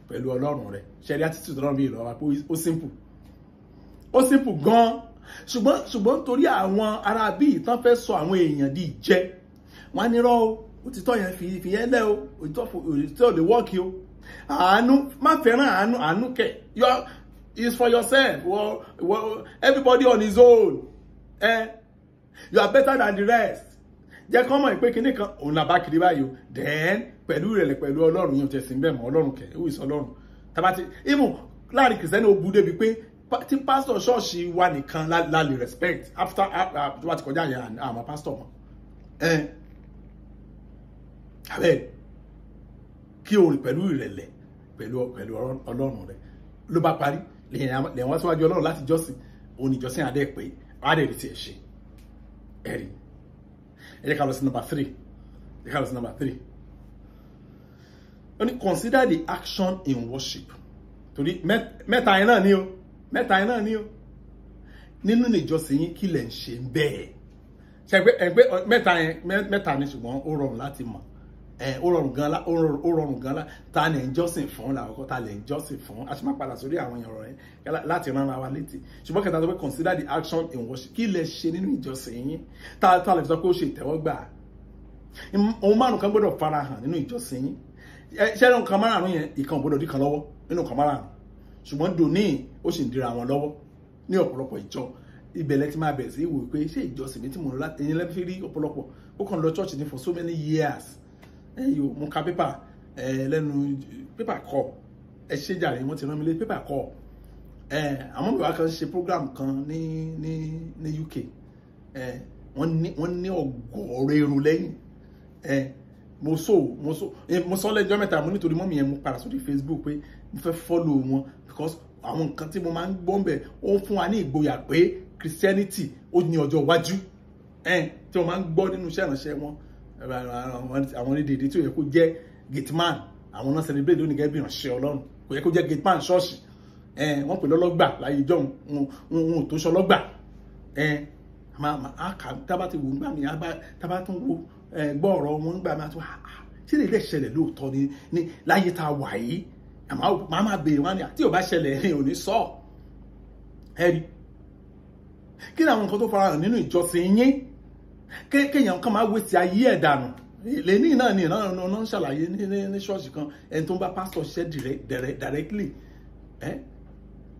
pẹ̀lú Ọlọ́run rẹ̀ ṣẹ́rí attitude Ọlọ́run béèrè lọ́wọ́ wa pé ó simple gan ṣùgbọ́n torí àwọn ará bí ìtàn fẹ́ sọ àwọn èèyàn di ìjẹ wọ́n ní rọ́ òtítọ́ yẹn fi yẹn lẹ́ o òtítọ́ lè wọ́ọ̀kì o àánú má fẹ́ràn àánú kẹ̀ is for yourself everybody on his own you are better than the rest jẹ́ kọ́ mọ̀ pé kinní kan òun làbá kiri báyìí o then pẹ̀lú ìrẹ̀lẹ̀ pẹ̀lú Ọlọ́run yẹn ò tẹ̀sí bẹ́ẹ̀ mọ́ Ọlọ́run kẹ̀ ó ìsọ Ọlọ́run tabati even láàrin kìrìsìtẹ́nì ó bu débi pé tí pásítọ̀ ṣọ́ọ̀ṣì wa nìkan la lè respect after tó bá ti kọjá yẹn àmọ́ pásítọ̀ mọ́ abẹ́ kí o rìn pẹ̀lú ìrẹ̀lẹ̀ pẹ̀lú Ọlọ́run rẹ̀ ló bá parí lẹ́yìn wá síwájú Ọlọ́run láti jọ́sìn òun ìjọsìn adé pé adé rí tiẹ̀ ṣe ẹ̀rí ẹ jẹ́ ká lọ sí number 3 ó ní consider the action in worship torí mẹ́ta yẹn náà ni o mẹ́ta yẹn náà ni o nínú ìjọsìn yín kí lẹ ń ṣe bẹ́ẹ̀ ṣe pé mẹ́ta ni ṣùgbọ́n ó rọrùn láti mọ̀ ó rọrùn gan la ta ni ń jọ́sìn fún làkọ́kọ́ ta lè ń jọ́sìn fún a sì máa padà sórí àwọn ọ̀rọ̀ yẹn láti rán ara wa létí ṣùgbọ́n kẹta tó pé consider the action in worship kí lẹ ṣe nínú ìjọsìn yín ta lè sọ pé ó ṣe ìtẹ́wọ́gbà ohun márùn kan gbọ́dọ̀ farahàn nínú ìjọsìn yín ṣé ẹnu kan márùn yẹn ìkan gbọ́dọ̀ dí kan lọ́wọ́ nínú kan márùn ṣùgbọ́n dòní ó sì ń dira wọn lọ́wọ́ ní ọ̀pọ̀lọpọ̀ ìjọ ìbẹ̀lẹ̀ ti máa bẹ̀rẹ̀ sí wò pé ṣé ìjọsìn mi tí mo lọ láti ẹyin lẹ́bí fi rí ọ̀pọ̀lọpọ̀ ó kàn lọ church ní for so many years ẹ̀yọ́ mo ka pépà lẹ́nu pépà kọ ẹ ṣe jàre wọ́n ti rán mi lé pépà kọ àwọn bàbá kan ṣe program kan ní UK wọ́n ní ọgọ́rọ̀ èrò lẹ́yìn mo sọ lẹ́jọ́ mẹ́ta mo nítorí mọ́mí yẹn mo padà sórí Facebook pé mo fẹ́ follow wọn because àwọn nǹkan tí mo máa ń gbọ́ ń bẹ̀ ó ń fún wa ní ìgboyà pé Christianity ó ní ọjọ́ iwájú tí wọ́n máa ń gbọ́ nínú iṣẹ́ ìránṣẹ́ wọn àwọn onídèédé tí ó yẹ kó jẹ́ gateman àwọn náà celebrate lónìí gẹ́gẹ́ bí ìránṣẹ́ Ọlọ́run kò yẹ kó jẹ́ gateman ṣọ́ọ̀ṣì wọ́n pè lọ́lọ́gbà láyé ìjọ òun tó ṣọlọ́gbà tábà ti wò ń gbà mí tábà tún wo gbọ́ ọ̀rọ̀ wọn ń gbà mí àti ṣé lè ṣẹlẹ̀ lóòótọ́ ní láyé tá a wà yìí àmọ́ máa béèrè wọn ni tí ò bá ṣẹlẹ̀ ẹ̀yìn ò ní sọ ẹ̀rí kí ni àwọn nǹkan tó farahàn nínú ìjọsìn yín kéèyàn kan máa wéṣì ayé ẹ̀ dànù lẹ́ni náà ni ìnáwó ń ṣàlàyé ní ṣọ́ọ̀ṣì kan ẹni tó ń bá pásítọ̀ ṣiṣẹ́ directly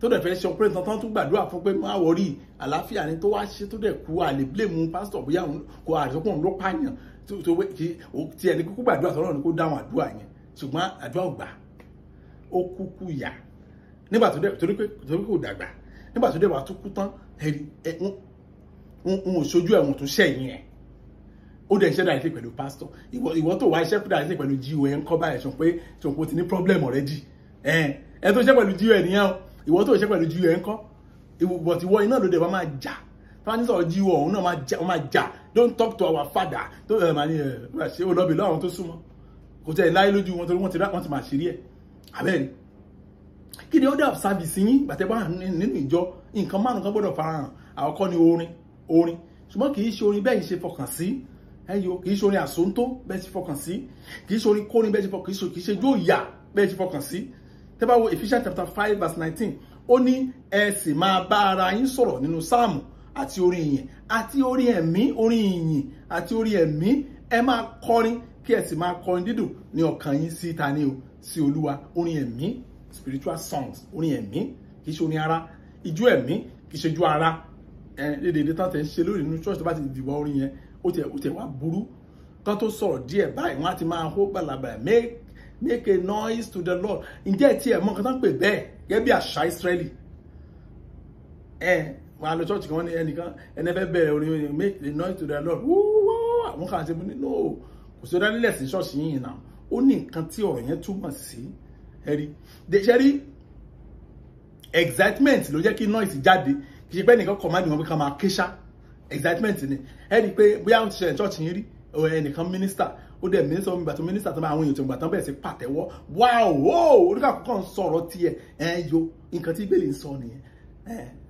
tó dẹ̀ fẹ́ ṣe ọpẹ́rẹ́ tán tó gbàdúrà fún pé má wọrí àlàáfíà ni tó wá ṣe tó dẹ̀ kú àlè blame pásítọ̀ bóyá kò àrísọ́pọ̀ ló pààyàn tí ẹni kúkú gbàdúrà sọ́rọ̀ ni kó dáhùn àdúrà yẹn ṣùgbọ́n àdúrà ò gbà ó kúkú yà nígbà tó dẹ̀ torí pé kò dàgbà nígbà tó dẹ̀ wà tó kú tán n ò ṣojú ẹ̀wọ̀n tó ṣẹ̀yìn ẹ̀ ó dẹ̀ ṣẹ́ dáìsí pẹ̀lú pásítọ̀ ìwọ tó wá iṣẹ́ dáìsí pẹ̀lú GON ń kọ́ báyìí sọ pé ṣòkò ti ní problem already ẹ tó ṣe pẹ̀lú GON nìyẹn ìwọ tó ṣe pẹ̀lú GON ń kọ́ but ìwọ iná ló dẹ̀ bá máa jà tó bá ní sọ̀rọ̀ GON òun náà máa jà don't talk to our father tó máa ní ṣe olóbi lọ́wọ́ àwọn tó súnmọ́ kò tẹ̀ láyé lójú wọn torí wọ́n ti máa ṣeré ẹ̀ abẹ́rẹ́ kí ni order of service yín gbàtẹ́ bá nínú ìjọ nǹkan márùn kan gbọ́dọ̀ farahàn àkọ́kọ́ ni orin ṣùgbọ́n kì í ṣe orin bẹ́ẹ̀ ṣe fọkàn sí ẹyọ kì í ṣe orin àsóńtó bẹ́ẹ̀ ṣe fọkàn sí kì í ṣe orin kórin bẹ́ẹ̀ ṣe fọkàn sí kì í ṣe jó ìyà bẹ́ẹ̀ ṣe fọkàn sí tẹ́ bá wo Ephesians chapter 5 verse 19 ó ní ẹ sì máa bá ara yín sọ̀rọ̀ nínú sáàmù àti orin ìyìn àti orin ẹ̀mí orin ìyìn àti orin ẹ̀mí ẹ máa kọrin kí ẹ sì máa kọrin dídùn ní ọkàn yín sí ta ni o sí Olúwa orin ẹ̀mí spiritual songs orin ẹ̀mí kì í ṣe orin ara ijó ẹ̀mí kì í ṣe ijó ara dédé tán tẹ̀ ń ṣe lórí inú church tó bá ti dìbò orin yẹn ó tẹ̀ wá burú tán tó sọ̀rọ̀ díẹ̀ báyìí wọ́n á ti máa hó gbàlàgbà make a noise to the Lord ǹjẹ́ tí ẹ̀ mọ́ nǹkan tán pè bẹ́ẹ̀ gẹ́gẹ́ bí àṣà Israeli wọ́n á lọ church kan ní ẹnìkan ẹni fẹ́ bẹ̀rẹ̀ orin make a noise to the Lord àwọn kan àti ẹbí no kò sí ọdá nílẹ̀ sí church yìí náà ó ní nǹkan tí ọ̀rọ̀ yẹn túmọ̀ sí ẹ̀rí ṣẹ́rí excitement ló jẹ́ kí noise jáde kì í ṣe pé ẹnìkan kọ̀ máa ní wọn pé ká máa kéṣá excitement ni ẹ rí i pé bóyá ó ti ṣẹlẹ̀ church yín rí ẹnìkan minister ó dẹ̀ minister omi gbàtọ́ minister tó máa àwọn èèyàn tó gbàtọ́ bẹ̀rẹ̀ sí pàtẹ́wọ́ wow oníkàkọ́ kan sọ̀rọ̀ tiẹ̀ yo nǹkan tí Bíbélì ń sọ nìyẹn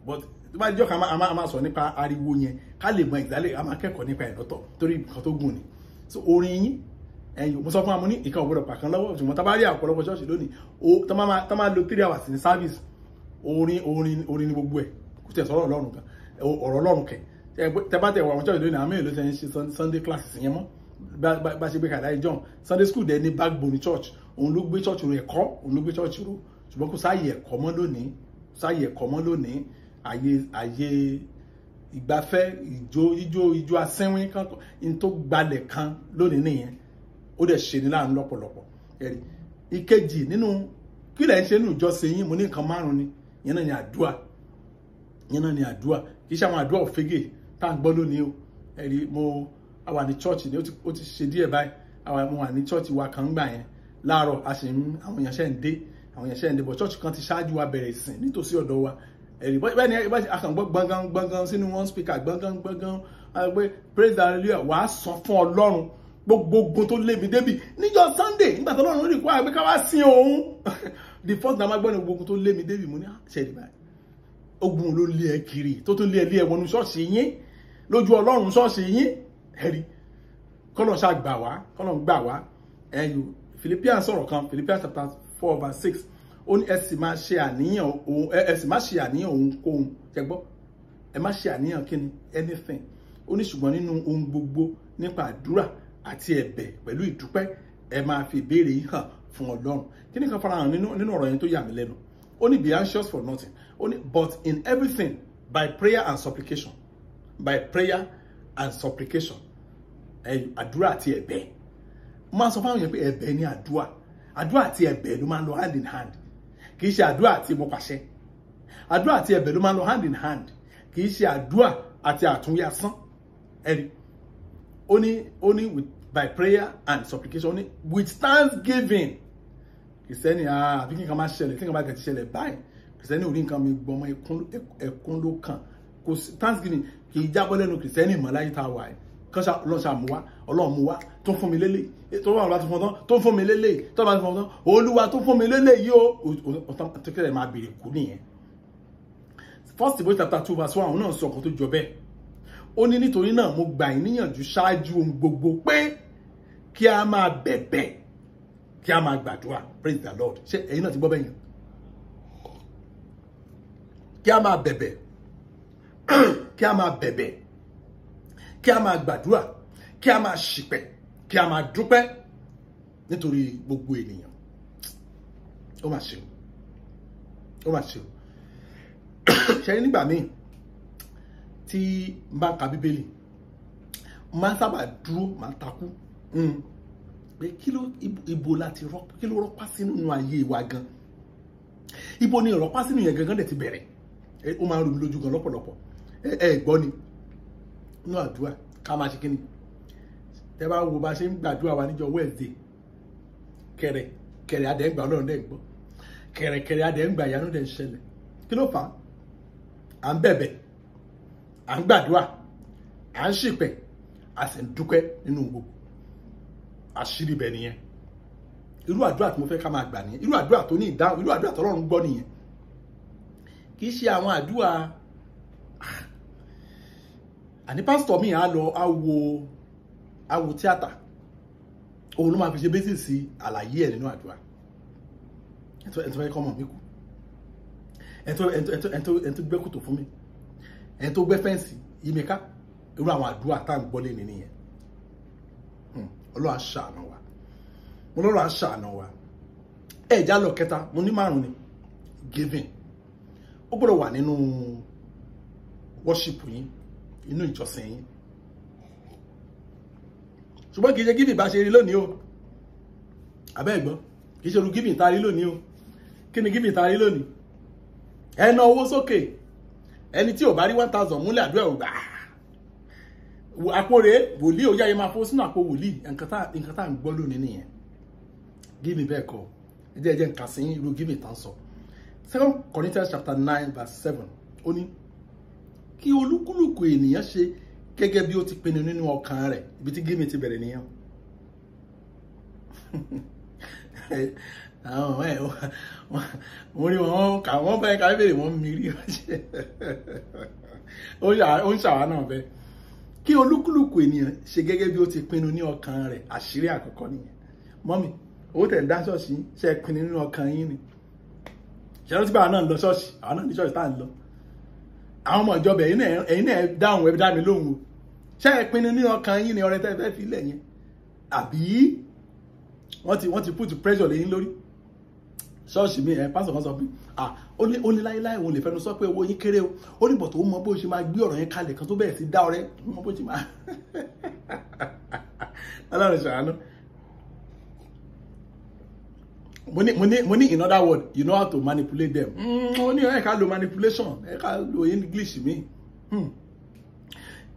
but tó bá jọ́ ká máa sọ nípa ariwo yẹn ká lè mọ exactly a máa kẹ́kọ̀ọ́ nípa ẹ̀ lọ́tọ̀ torí nǹkan tó gùn ni so orin yín yo mo sọ fún amúní ìkan ògbọ́dọ̀ pàkan lọ́wọ́ ṣùgbọ́n tá bá rí àpọ̀lọpọ̀ church lónìí tá máa lo 3 hours ní service orin ni gbogbo ẹ̀ kò tẹ̀ sọ̀rọ̀ Ọlọ́run kan ọ̀rọ̀ Ọlọ́run kẹ̀ tẹ́bá tẹ̀ wọ àwọn church lónìí àwọn mẹ́rin ló ṣe ń ṣe Sunday classes yẹn mọ́ bá ṣe gbé kàdá ìjọ Sunday school dẹ̀ ní backbone church òun ló gbé church ro ẹ̀kọ́ òun ló gbé church ro ṣùgbọ́n kò sáàyè ẹ̀kọ́ mọ́ lónìí àyè ìgbafẹ́ ijó asẹ́wín kan in tó gbalẹ̀ kan lónìí nìyẹn ó dẹ̀ ṣe ní láàánú lọ́pọ̀lọpọ̀ ẹ̀rí ìkejì nínú kí lẹ̀ ń ṣe nínú ìjọsìn yín mo ní nǹkan márùn ni yẹn náà ni àdúrà kì í ṣe àwọn àdúrà òfégè tá à ń gbọ́ lónìí o ẹ̀rí mo wà ní church ni ó ti ṣe díẹ̀ báyìí mo wà ní church wa kan gbà yẹn láàárọ̀ a sì ń àwọn èèyàn ṣẹ̀ ń dé but church kan ti ṣáájú wa bẹ̀rẹ̀ ìsìn nítòsí ọ̀dọ̀ wa ẹ̀rí bẹ́ẹ̀ ni a kàn gbọ́ gbọ̀ngàn sínú one speaker gbọ̀ngàn pé praise the Lord wàá sọ fún Ọlọ́run gbogbo tó lé mi débi níjọ́ Sunday nígbà tó lọ́run rí kó àgbẹ̀ ká wá sí òun the first time agbọ́n ní gbogbo tó lé mi débi mo ní ṣẹ̀rí báyìí ogun ló lé ẹ kiri tó tún lé ẹ wọnú ṣọ́ọ̀ṣì yín lójú Ọlọ́run ṣọ́ọ̀ṣì yín ẹ̀rí kọ́lọ̀ ṣá gbà wá kọ́lọ̀ gbà wá ẹ̀yù Philippians sọ̀rọ̀ kan Philippians chapter 4 verse 6 ó ní ẹ sì má ṣe àníyàn ohunkóhun ṣẹgbọ́ ẹ má ṣe àníyàn kíni anything ó ní ṣùgbọ́n nínú ohun gbogbo nípa àdúrà àti ẹ̀bẹ̀ pẹ̀lú ìdúpẹ́ ẹ máa fi ìbéèrè yìí hàn fún Ọlọ́run kí ni kan farahàn nínú ọ̀rọ̀ yẹn tó yà mí lẹ́nu ó ní be anxious for nothing ó ní but in everything by prayer and supplication àdúrà àti ẹ̀bẹ̀ máa sọ fáwọn yẹn pé ẹ̀bẹ̀ ni àdúrà àti ẹ̀bẹ̀ ló máa ń lọ hand in hand kì í ṣe àdúrà àti mo pàṣẹ àdúrà àti ẹ̀bẹ̀ ló máa ń lọ hand in hand kì í ṣe àdúrà àti àtúnyasán ẹ̀rí ó ní by prayer and supplication ó ní with thanksgiving kìsẹ́ni àbí kí nǹkan máa ṣẹlẹ̀ kí nǹkan bá gẹ̀ ti ṣẹlẹ̀ báyìí kìsẹ́ni ò ní nǹkan mi gbọmọ ẹkún ló kàn kò sí thanksgiving kì í jábọ́ lẹ́nu kìsẹ́ni ìmọ̀láyé tá a wà yìí kọ́ṣà lọ́ṣà mú wá Ọlọ́run mú wá tó fún mi lélẹ̀ tó wà láti fún ọtán tó fún mi lélẹ̀ tó bá ti fún ọtán Olúwa tó fún mi lélẹ̀ yìí ó tó kẹ́rẹ̀ máa bèrè kú nìyẹn. First Timothy chapter 2 verse 1 náà sọ ọkàn tó jọ bẹ́ẹ̀ ó ní nítorí náà mo gbà yín níyànjú ṣáájú ohun gbogbo pé kí a máa bẹ̀bẹ̀ kí a máa gbàdúrà praise the Lord ṣé ẹ̀yin náà ti gbọ́ bẹ́yẹn kí a máa bẹ̀bẹ̀ kí a máa bẹ̀bẹ̀ kí a máa gbàdúrà kí a máa ṣìpẹ̀ kí a máa dúpẹ́ nítorí gbogbo ènìyàn ó mà ṣe ṣe nígbà míì tí n bá ka Bíbélì máa sábà dúró máa takú pé ibo láti kí ló rọ́pá sínú ayé wa gan ibo ni ìrọ́pá sínú yẹn gangan dẹ̀ ti bẹ̀rẹ̀ ó máa ń rú mi lójú gan lọ́pọ̀lọpọ̀ gbọ́ ni inú àdúrà ká máa ṣe kíni tẹ́ bá wo bá ṣe ń gbàdúrà wa níjọ́ Wednesday kẹrẹ adẹ́gbà Ọlọ́run dẹ̀ ń gbọ́ kẹrẹ adẹ́gbà ìyanu dẹ̀ ń ṣẹlẹ̀ kí ló fà á à ń bẹ̀bẹ̀ à ń gbàdúrà à ń ṣìpẹ̀ a sì ń dúpẹ́ nínú gbogbo àṣírí bẹ̀ nìyẹn irú àdúrà tí mo fẹ́ ká máa gbà nìyẹn irú àdúrà tó ní ìdáhùn irú àdúrà tó Ọlọ́run gbọ́ nìyẹn kì í ṣe àwọn àdúrà àní pásítọ̀ mi á lọ awo tíátà òun ló máa fi ṣe bẹ́sìsì àlàyé ẹ̀ nínú àdúrà ẹ̀tọ́ ẹ̀kọ́ mọ̀ mí kú ẹ̀tọ́ gbẹ́ kòtò fún mi ẹ̀tọ́ gbẹ́ fẹ́ǹsì yí mi ká irú àwọn àdúrà tá à ń gbọ́ lé nìyẹn Ọlọ́run á ṣàánú wa Ọlọ́run á ṣàánú wa ẹ̀já lọ kẹta mo ní 5 ni giving ó gbọ́dọ̀ wà nínú worship yín inú ìjọsìn yín ṣùgbọ́n kìí ṣe giving bá ṣe rí lónìí o abẹ́ ẹ̀gbọ́n kìí ṣe irú giving tá rí lónìí o kí ni giving tá rí lónìí ẹ ná owó sókè ẹni tí ò bá rí 1000 múlẹ̀ àdúrà ò gbà àpò rẹ̀ wòlíì ó yáyé máa fowó sínú àpò wòlíì nǹkan tá à ń gbọ́ lónìí nìyẹn giving bẹ́ẹ̀ kọ́ ẹ jẹ́ nǹkan sí irú giving tá ń sọ 2 Corinthians chapter 9 verse 7 ó ní kí olúkúlùkù ènìyàn ṣe gẹ́gẹ́ bí ó ti pinnu nínú ọkàn rẹ̀ ibi tí gímì ti bẹ̀rẹ̀ nìyẹn wọ́n rí wọn kà wọ́n bẹ́ẹ̀ ká bẹ̀rẹ̀ wọ́n mìírí ó ń ṣàwá náà bẹ́ẹ̀ kí olúkúlùkù ènìyàn ṣe gẹ́gẹ́ bí ó ti pinnu ní ọkàn rẹ̀ àṣírí àkọ́kọ́ nìyẹn mọ́mì owó tẹ̀ ń dá ṣọ́ọ̀ṣì ṣe pinnu nínú ọkàn yín ni ṣẹ́rọ́ tí báwa náà ń lọ ṣọ́ọ̀ṣì àwọn náà ní ṣọ́ọ̀ṣì tá à ń lọ àwọn ọmọ ìjọba ẹ̀yin náà dáhùn ẹbí dá mi lóhùn o ṣé ẹ pinnu ní ọkàn yín ni ọrẹ tẹ́ fẹ́ fi lẹ̀ yẹn àbí wọ́n ti put pressure lẹ́yìn lórí ṣọ́ọ̀ṣì mi pásọ̀ kan sọ pé ó ní láíláí òun lè fẹnu sọ pé owó yín kéré o ó ní bọ̀ tó mọ bó ṣe máa gbé ọ̀rọ̀ yẹn kalẹ̀ kan tó bẹ̀rẹ̀ sí dá ọrẹ mọ bó ṣe máa Ọlọ́run ṣàánú. Mo ní in other words you know how to manipulate them ó ní ẹ ká lo manipulation ẹ ká lo English mi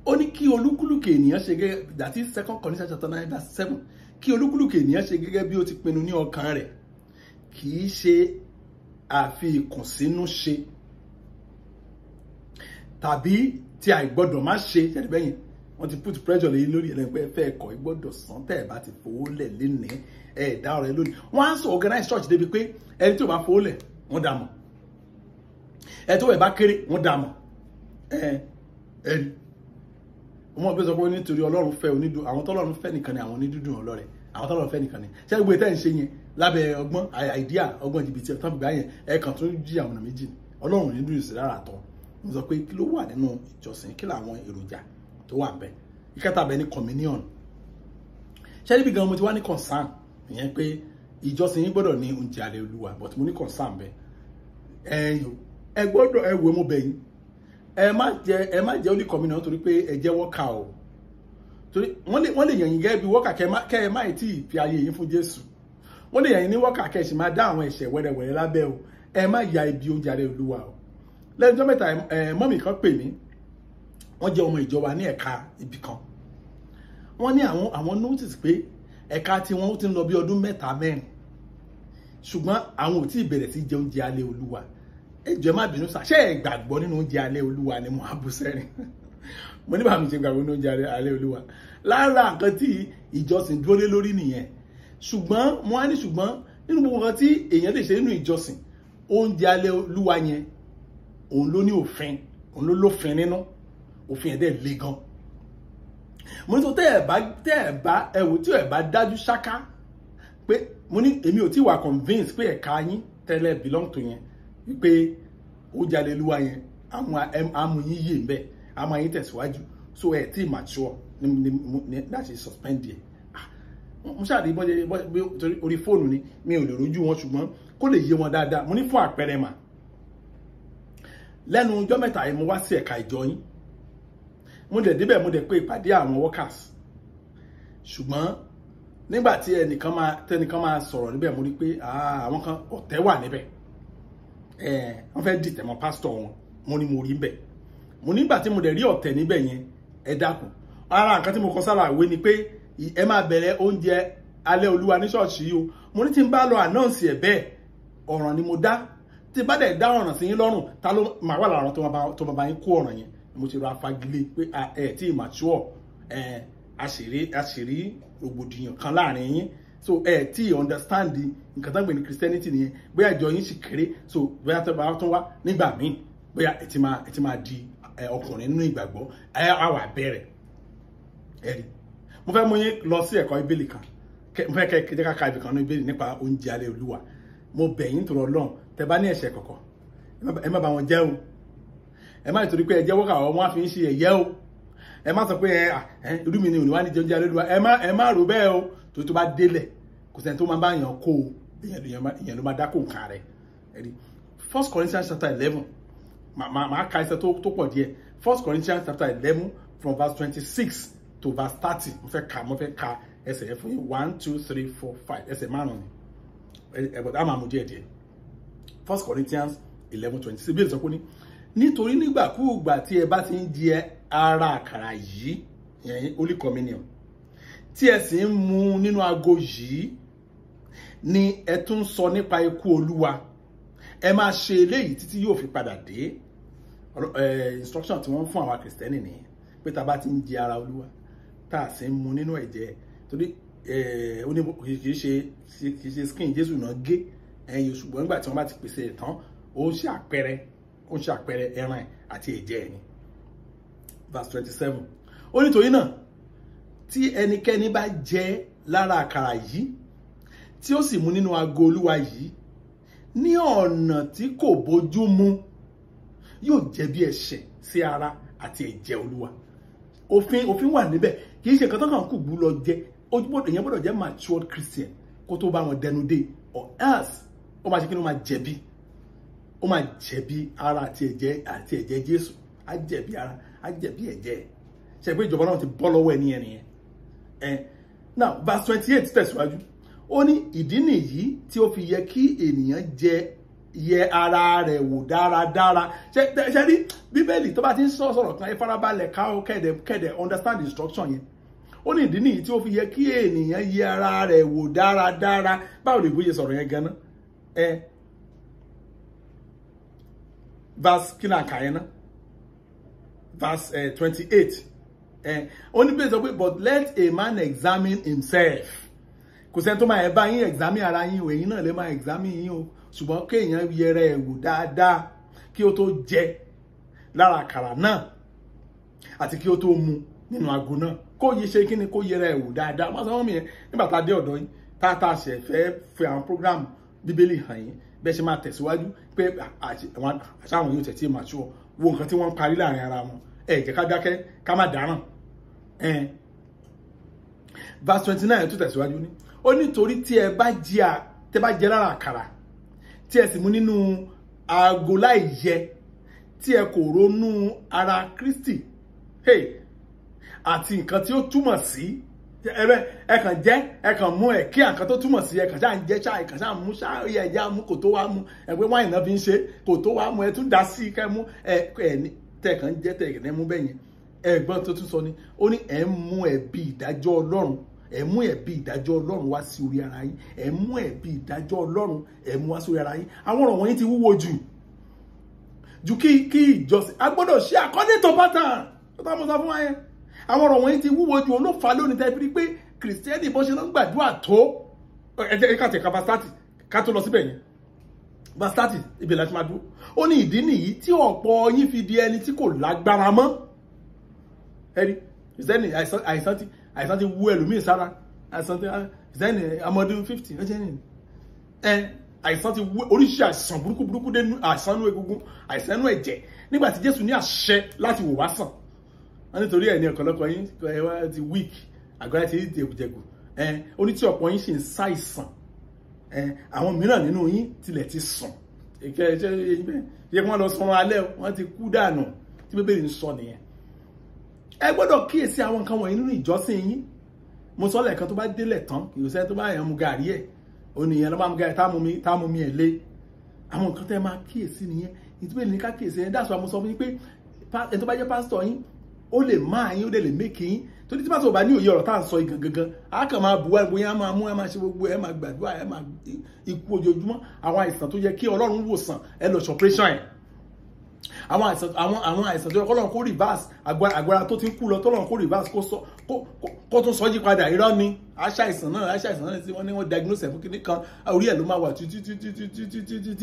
ó ní kí olúkúlùkù ènìyàn ṣe gẹ́gẹ́ that is 2 Corinthians chapter 9 verse 7 kí olúkúlùkù ènìyàn ṣe gẹ́gẹ́ bí ó ti pinnu ní ọkàn rẹ̀ kì í ṣe àfi ìkùnsínú ṣe tàbí tí àìgbọ́dọ̀ má ṣe ṣẹ̀dẹ̀bẹ́yìn wọ́n ti put pressure lé lórí ẹlẹ́gbẹ́ ẹ̀fẹ́ ẹ̀kọ́ ìgbọ́dọ̀ san tẹ́ ẹ̀ bá ti fowó lẹ̀ lénìí ẹ̀ẹ̀dá ọ̀rẹ́ lónìí wọ́n á sọ organize church débi pé ẹni tí ò bá fowó lẹ̀ wọ́n dà mọ̀ ẹ tó ẹ bá kéré wọ́n dà mọ̀ ẹni ọmọ bí sọ pé nítorí Ọlọ́run fẹ́ onídùn àwọn tọ́lọ́run fẹ́ nìkan ni àwọn onídùndùn ọlọ́rẹ̀ àwọn tọ́lọ́run fẹ́ nìkan ni ṣé gbogbo tẹ́ ń ṣe yẹn lábẹ́ ọgbọ́n àìdíà ọgbọ́n jìbìtì ọ̀tọ́ gbà yẹn ẹ̀ẹ̀kan tó jí àwọn ọ̀nà méjì ni Ọlọ́run nínú ìsìn rárá tọ́ mo sọ pé kí ló wà nínú ìjọsìn kí làwọn èròjà tó wà bẹ́ẹ̀ ìkẹta bẹ́ẹ̀ ni communion ṣé níbi gan mo ti wá ní concern ìyẹn pé ìjọsìn yín gbọ́dọ̀ ní oúnjẹ alẹ́ Olúwa but mo ní concern bẹ́ẹ̀ ẹ gbọ́dọ̀ ẹ wo mo bẹ̀ yín ẹ má jẹ́ only communion torí pé ẹ jẹ́ wọ́kà o torí wọ́n lè yàn yín gẹ́gẹ́ bí wọ́kà kẹ́ ẹ má tí ì fi ayé yín fún Jésù wọ́n lè yàn yín ní wọ́kà kẹ́ ẹ sì máa dá àwọn ẹ̀ṣẹ̀ wẹ́rẹ́wẹ́rẹ́ lábẹ́ o ẹ má ya ibi oúnjẹ alẹ́ Olúwa o lẹ́yìn ọjọ́ mẹ́ta mọ́mì kan pè mí wọ́n jẹ́ ọmọ ìjọba ní ẹ̀ka ibì kan wọ́n ní àwọn notice pé ẹ̀ka tí wọ́n ti ń lọ bí ọdún 3-4 ṣùgbọ́n àwọn ò tí ì bẹ̀rẹ̀ sí jẹ oúnjẹ alẹ́ Olúwa ẹjọ́ má bínú sá ṣé ẹ gbàgbọ́ nínú oúnjẹ alẹ́ Olúwa ni mo á bú sẹ́rìn mo ní bá mi ṣe gbàgbọ́ nínú oúnjẹ alẹ́ Olúwa lára nǹkan tí ìjọsìn dúró lé lórí nìyẹn ṣùgbọ́n mo á ní ṣùgbọ́n nínú gbogbo nǹkan tí èèyàn lè ṣe nínú ìjọsìn oúnjẹ alẹ́ Olúwa yẹn òun ló ní òfin òun ló lófin nínú òfin ẹ̀dẹ̀ le gan mo ní tó tẹ́ ẹ̀ bá ẹ̀wò tí ẹ̀ bá dájú ṣáká pé mo ní èmi ò tí wà convinced pé ẹ̀ka yín tẹ́lẹ̀ belong to yẹn wípé ó jalè Olúwa yẹn àmú yín yé mbẹ àmú yín tẹ̀síwájú so ẹ̀ tí mature ní láti suspend yẹ mo ṣáàdì bọ́ orí fóònù ni mi ò lè rojú wọn ṣùgbọ́n kó lè yé wọn dáadáa mo ní fún àpẹẹrẹ mà lẹ́nu ọjọ́ mẹ́ta yìí mo wá sí ẹ̀ka ìjọ yín mo dẹ̀ débẹ̀ mo dẹ̀ pé ìpàdé àwọn workers ṣùgbọ́n nígbà tí tẹnìkan máa sọ̀rọ̀ níbẹ̀ mo rí pé àwọn kan ọ̀tẹ̀ wà níbẹ̀ wọ́n fẹ́ dìtẹ̀ mọ́ pásítọ̀ wọn mo ní mo rí bẹ̀ mo nígbà tí mo dẹ̀ rí ọ̀tẹ̀ níbẹ̀ yẹn ẹ dákun ara nǹkan tí mo kọ sára ìwé ni pé ẹ máa bẹ̀rẹ̀ oúnjẹ alẹ́ Olúwa ní ṣọ́ọ̀ṣì yìí o mo ní tí n bá lọ announce ẹ̀ bẹ́ẹ̀ ọ̀ràn ni mo dá tí bá dẹ̀ dá ọ̀ràn sí yín lọ́rùn ta ló máa wà lára tó máa bá yín kó ọ̀ràn yẹn mo ti ra fagilé pé ẹ tí mature àṣírí rògbòdìyàn kan láàrin yín so ẹ tí understand nǹkan tó ń gbé ní Christianity nìyẹn bóyá ìjọ yín sì kéré so bóyá tó bá tún wá nígbà míì bóyá ẹ ti máa di ọkùnrin nínú ìgbàgbọ́ á wà bẹ̀rẹ̀ ẹ̀rí mo fẹ́ mú yín lọ sí ẹ̀kọ́ Bíbélì kan mo fẹ́ kẹ́ jẹ́ ká ka ibì kan ní Bíbélì nípa oúnjẹ alẹ́ Olúwa mo bẹ̀ yín tó Ọlọ́run tẹ́ bá ní ẹ̀ṣẹ̀ kọ̀kọ̀ ẹ má bá wọn jẹ́ o ẹ má nítorí pé ẹ jẹ́wọ́ káwọn wọn á fi ń ṣe ẹ̀yẹ́ o ẹ má sọ pé irú mi ni òní wá ní oúnjẹ alẹ́ Olúwa ẹ má rò bẹ́ẹ̀ o tó bá délẹ̀ kò sẹ́ni tó máa bá yàn kó o èèyàn ló máa dá kó nǹkan rẹ̀ ẹ̀rí 1 Corinthians chapter 11 màá ka ẹsẹ̀ tó pọ̀ díẹ̀ 1 Corinthians chapter 11 from verse 26 to verse 30 mo fẹ́ ka ẹsẹ̀ yẹn fún yín 1 2 3 4 5 ẹsẹ̀ márùn-ún ni ẹ̀bọ̀dá àmà mú díẹ̀ 1 Corinthians 11:26 bí èlò sọ pé ní nítorí nígbàkúùgbà tí ẹ bá ti ń jẹ ara àkàrà yìí yẹn Holy Communion tí ẹ sì ń mu nínú ago yìí ni ẹ tún sọ nípa ikú Olúwa ẹ máa ṣe eléyìí títí yóò fi padà dé instruction tí wọ́n fún àwa Kristẹni nìyẹn pé tá bá ti ń jẹ ara Olúwa tá a sì ń mu nínú ẹ̀jẹ̀ torí kì í ṣe skin Jésù náà gé ẹyin ṣùgbọ́n nígbà tí wọ́n bá ti pèsè ìtàn ó ń ṣe àpẹẹrẹ ẹran àti ẹ̀jẹ̀ ẹ̀ ni verse 27 ó nítorí náà tí ẹnikẹ́ni bá jẹ lára àkàrà yìí tí ó sì mu nínú ago Olúwa yìí ní ọ̀nà tí kò bójú mu yóò jẹ̀bi ẹ̀ṣẹ̀ sí ara àti ẹ̀jẹ̀ Olúwa òfin wà níbẹ̀ kì í ṣe nǹkan tó kàn kù gbú lọ jẹ èèyàn gbọ́dọ̀ jẹ́ matured Christian kó tó bá wọn dẹnu dé or else ó máa ṣe kí ni ó máa jẹ̀bi ara àti ẹ̀jẹ̀ Jésù á jẹ̀bi ara á jẹ̀bi ẹ̀jẹ̀ ṣe pé ìjọba náà ti bọ́ lọ́wọ́ ẹni yẹn now verse 28 tẹ̀síwájú ó ní ìdí nìyí tí ó fi yẹ kí ènìyàn yẹ ara rẹ̀ wò dáradára ṣe rí Bíbélì tó bá ti ń sọ̀rọ̀ kan ẹ farabalẹ̀ ká ó kẹ́dẹ̀ understand instruction yẹn ó ní ìdí nìyí tí ó fi yẹ kí ènìyàn yẹ ara rẹ̀ wò dáradára báwo lè gbóyè sọ̀rọ̀ yẹn gan-an verse kí náà kà yẹn ná verse 28 ó ní bẹ́ẹ̀ sọ pé but let a man examine himself kò sẹ́ni tó máa ẹ̀ bá yín examine ara yín o ẹ̀yin náà lè máa examine yín o ṣùgbọ́n kéèyàn yẹra ẹ̀ wò dáadáa kí ó tó jẹ lára àkàrà náà àti kí ó tó mu nínú ago náà kó yẹ ṣe kí ni kó yẹra ẹ̀wò dáadáa wọ́n sọ wọ́n mi yẹn nígbà tá a dé ọ̀dọ̀ yín tá a ṣẹ̀ fẹ́ fi àwọn program bíbélì hàn yín bẹ́ẹ̀ ṣe máa tẹ̀síwájú pé àṣàwọn yóò tẹ̀sí màṣúọ̀ wo nǹkan tí wọ́n ń parí láàrin ara wọn jẹ́ ká dákẹ́ ká má dáràn verse 29 tó tẹ̀síwájú ní ó nítorí tí ẹ bá jẹ lára àkàrà tí ẹ sì mú nínú ago láì yẹ tí ẹ kò ronú ara Kristi àti nǹkan tí ó túmọ̀ sí ẹ kàn jẹ ẹ kàn mú ẹ kí nǹkan tó túmọ̀ sí ẹ kàn ṣáà ń jẹ ṣáà ẹ kàn ṣáà mú ṣáà ẹ ẹja mú kò tó wá mú ẹ pé wáìnì náà fi ń ṣe kò tó wá mú ẹ tún dá sí kẹ mú ẹ tẹ kàn jẹ tẹ ẹ mú bẹ́yẹn ẹ̀gbọ́n tó tún sọ ni ó ní ẹ ń mú ẹ̀bi ìdájọ́ Ọlọ́run ẹ mú ẹ̀bi ìdájọ́ Ọlọ́run wá sí orí ara yín ẹ mú ẹ̀bi ìdájọ́ Ọlọ́run ẹ mú wá sí orí ara yín àwọn ọ̀rọ̀ wọ̀nyí ti wúwo jù kí ìjọsìn a gbọ́dọ̀ ṣe according to pattern tó tá mo sọ fún wa yẹn àwọn ọ̀rọ̀ wọ̀nyí ti wúwo jù olófà lónìí tẹ́ fi rí pé kìrìsìtẹ́nì bó ṣe lọ gbàdúrà tó ẹjẹ́ ká tẹ̀ ká pastati ká tó lọ síbẹ̀ yẹn pastati ibẹ̀ láti máa dúró ó ní ìdí nìyí tí ọ̀pọ̀ yín fi di ẹni tí kò lágbára mọ́ ẹ̀rí ìsẹ́ni àìsàn ti wú ẹlòmíì sára àìsàn ti ìsẹ́ni ọmọdún 50 ẹ̀jẹ̀ ni àìsàn ti wú oríṣiríṣi àìsàn burúkú dé àìsàn inú egungun àìsàn inú ẹ̀jẹ̀ nígbà tí Jésù ní àṣẹ láti wò wá sàn wọ́n nítorí ẹ̀ ní ọ̀pọ̀lọpọ̀ yín ti weak àgbáyé ti jẹgùjẹgù ó ní tí ọ̀pọ̀ yín sì ń ṣàìsàn àwọn mìíràn nínú yín tilẹ̀ ti sùn yẹ kí wọ́n lọ sọ̀rọ̀ alẹ́ wọ́n ti kú dànù tí Bíbélì ń sọ nìyẹn ẹ gbọ́dọ̀ kíyèsí àwọn nǹkan wọ̀nyí nínú ìjọsìn yín mo sọ lẹ́ẹ̀kan tó bá délẹ̀ tán kì í ṣe tó bá yẹn mu gàrí ẹ̀ oníyẹn ló bá mu gàrí tá mú mi ẹ̀ lé àwọn nǹkan tẹ́ máa kíyèsí nìyẹn ìtúbẹ̀lì ní ká kíyèsí yẹn dáṣọ àmọ́ sọ fún yín pé ẹni tó bá jẹ́ pásítọ̀ yín ó lè máa yín ó lè mékì yín torí tí pásítọ̀ bá ní òye ọ̀rọ̀ tá à ń sọ gangan á kàn máa bu ẹgbẹ́ yẹn á máa mú ẹ máa ṣe gbogbo ẹ máa gbàdúrà ẹ máa ikú ojoojúmọ́ àwọn àìsàn tó yẹ kí Ọlọ́run wòsàn ẹ lọ ṣọpẹ́ṣọ̀ ẹ̀ àwọn àìsàn tó yẹ kọ́lọ́run kó reverse agbára tó ti ń kú lọ tọ́lọ́run kó reverse kó tún sọ́jí padà irọ́ ni aṣàìsàn náà tí wọ́n ní wọ́n diagnose ẹ̀ fún kíní kan orí ẹ̀ ló máa wà tí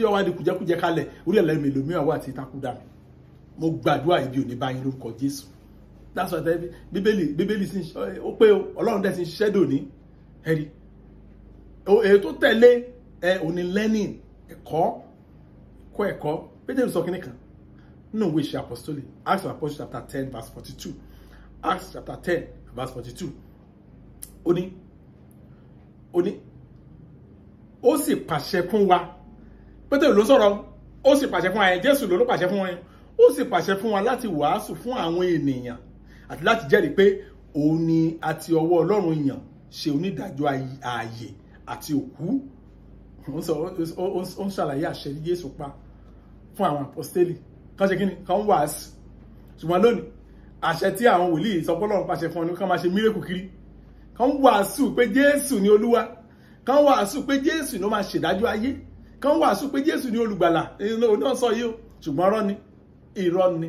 ọwọ́ adé kùjẹ́kùjẹ́ kalẹ̀ orí ẹ̀ lẹ́mìí lómi ọwọ́ àti ìtakùdà mo gbàdúrà ibi òní báyìí lórúkọ Jésù that's what bíbélì sí ó pé Ọlọ́run dẹ̀ sí ṣiṣẹ́ dòní ẹ̀rí èyí tó tẹ̀lé òní learning ẹ̀kọ́ Pétérù sọ kíní kan nínú ìwé Ìṣe Apostolic Acts of Apostles chapter 10 verse 42 Acts chapter 10 verse 42 ó ní ó sì pàṣẹ fún wa Pétérù ló sọ̀rọ̀ ó sì pàṣẹ fún wa yẹn Jésù ló pàṣẹ fún wa yẹn ó sì pàṣẹ fún wa láti wàásù fún àwọn ènìyàn àti láti jẹ́rìí pé òun ni àti ọwọ́ Ọlọ́run yàn ṣe onídàájọ́ ààyè àti òkú ó ń ṣàlàyé àṣẹ Jésù pa fún àwọn apọ́stélì kan ṣe kí ni kan wàásù ṣùgbọ́n lónìí àṣẹ tí àwọn wòlíì sọ pé Ọlọ́run pàṣẹ fún ọ ní kan máa ṣe mírèkù kiri kan wàásù pé Jésù ni Olúwa kan wàásù pé Jésù ló máa ṣèdájọ́ ayé kan wàásù pé Jésù ni olùgbàlà òun náà sọ yìí o ṣùgbọ́n irọ́ ni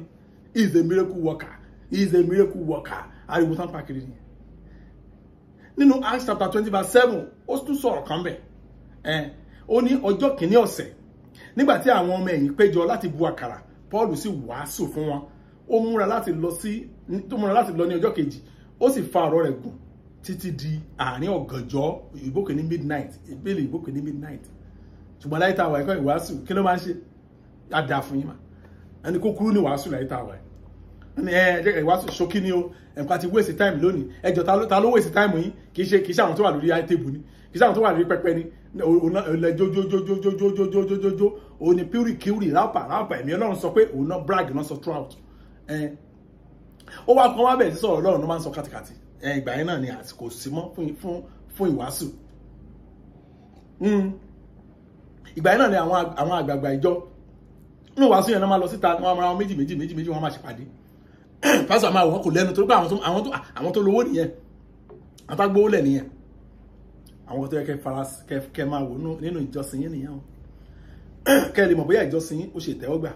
is a miracle worker ariwo tán pàkiri ni nínú Acts chapter 20 verse 7 ó tún sọ̀rọ̀ kan bẹ̀ ó ní ọjọ́ kìíní ọ̀sẹ̀ nígbà tí àwọn ọmọ ẹ̀yìn péjọ láti bu àkàrà Paul sì wàásù fún wọn ó múra láti lọ ní ọjọ́ kejì ó sì fa ọ̀rọ̀ rẹ̀ gùn títí di àárín ọ̀gànjọ́ ìbókè ní midnight ìbéèlè ìbókè ní midnight ṣùgbọ́n láyé táwa ẹ̀kọ́ ìwàásù kí ló máa ń ṣe àdá fún yín mà ẹni kó kúrú ní wàásù láyé táwa ẹni ẹ̀jẹ̀ ìwàásù ṣókí ni o ẹ̀ka ti waste time lónìí ẹjọ́ ta ló waste time yín kì í ṣe àwọn tó wà lórí table ni kì í ṣe àwọn tó wà lórí pẹpẹ ni jojojojojojojojojojo òun ni purity rápà ẹ̀mí Ọlọ́run sọ pé òun náà brag náà sọ throughout ó wá kan wá bẹ̀rẹ̀ sí sọ̀rọ̀ Ọlọ́run ló máa ń sọ kàtìkàtì ìgbà yẹn náà ni àsìkò sí mọ́ fún ìwàásù ìgbà yẹn náà ni àwọn àgbààgbà ìjọ nínú ìwàásù yẹn náà máa lọ síta wọn máa wọn méjì wọn máa ṣèpàdé pásítọ̀ máa wọ́n kò lẹ́nu torí pé àwọn tó lówó nìyẹn àwọn tó gbówó lẹ̀ nìyẹn àwọn tó yẹ kẹ́ máa wò nínú ìjọsìn yín nìyẹn kẹ́ lè mọ̀ bóyá ìjọsìn yín ó ṣe ìtẹ́wọ́gbà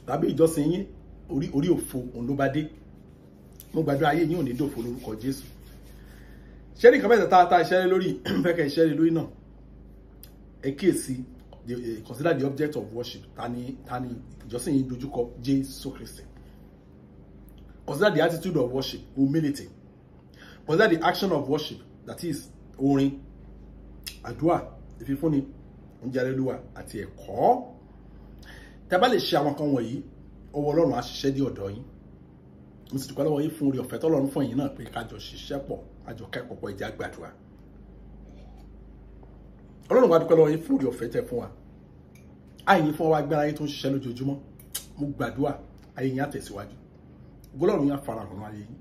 tàbí ìjọsìn yín orí òfo òun ló bá dé mo gbàdúrà ayé yín ò ní dòfo lórúkọ Jésù ṣé ní kan bẹ́ẹ̀ tá ìṣẹ́rẹ́ lórí fẹ́kẹ̀ ìṣẹ́rẹ́ lórí náà ẹ kíyèsí consider the object of worship. Tani ìjọsìn yìí dojúkọ Jésù Kristi. Consider the attitude of worship, humility. Consider the action of worship, that is orin, àdúà, ìfifúnni, oúnjẹ Olúwa àti ẹ̀kọ́. Tẹ́ bá lè ṣe àwọn kan wọ̀nyí, ọwọ́ Ọlọ́run á ṣiṣẹ́ dé ọ̀dọ̀ yín. Mo sì dúpẹ́ lọ́wọ́ yín fún oore ọ̀fẹ́ t'Ọlọ́run fún yín náà pé ká jọ ṣiṣẹ́ pọ̀, ká jọ kẹ́kọ̀ọ́ pọ̀, ẹ jẹ́ á gbàdúrà. Ọlọ́run wá dúpẹ́ lọ́wọ́ yín fún oore ọ̀fẹ́ tẹ́ fún wa. Àyìn fún wa agbára yín tó ń ṣiṣẹ́ lójoojúmọ́. Mo gbàdúrà ayé yín á tẹ̀síwájú. Ọlọ́run yín á farahàn ayé yín.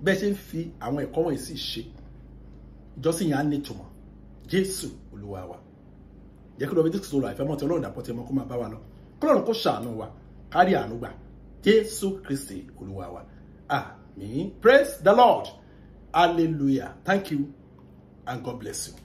Bẹ́ẹ̀ ṣe ń fi àwọn ẹ̀kọ́ wọ̀nyí sì ṣe. Ìjọsìn yín á ní ìtumọ̀. Jésù Olúwa wa. Jẹ́ kí lọ bí tí kò sọ̀rọ̀ àìfẹ́ mọ́ ti Ọlọ́run dàpọ̀ tí ẹ mọ́ kó máa bá wa lọ. Ọlọ́run kó ṣàánú wa. Kárí àánú gbà. Jésù Kristi Olúwa wa. Àmín. Praise the Lord. Hallelujah. Thank you and God bless you.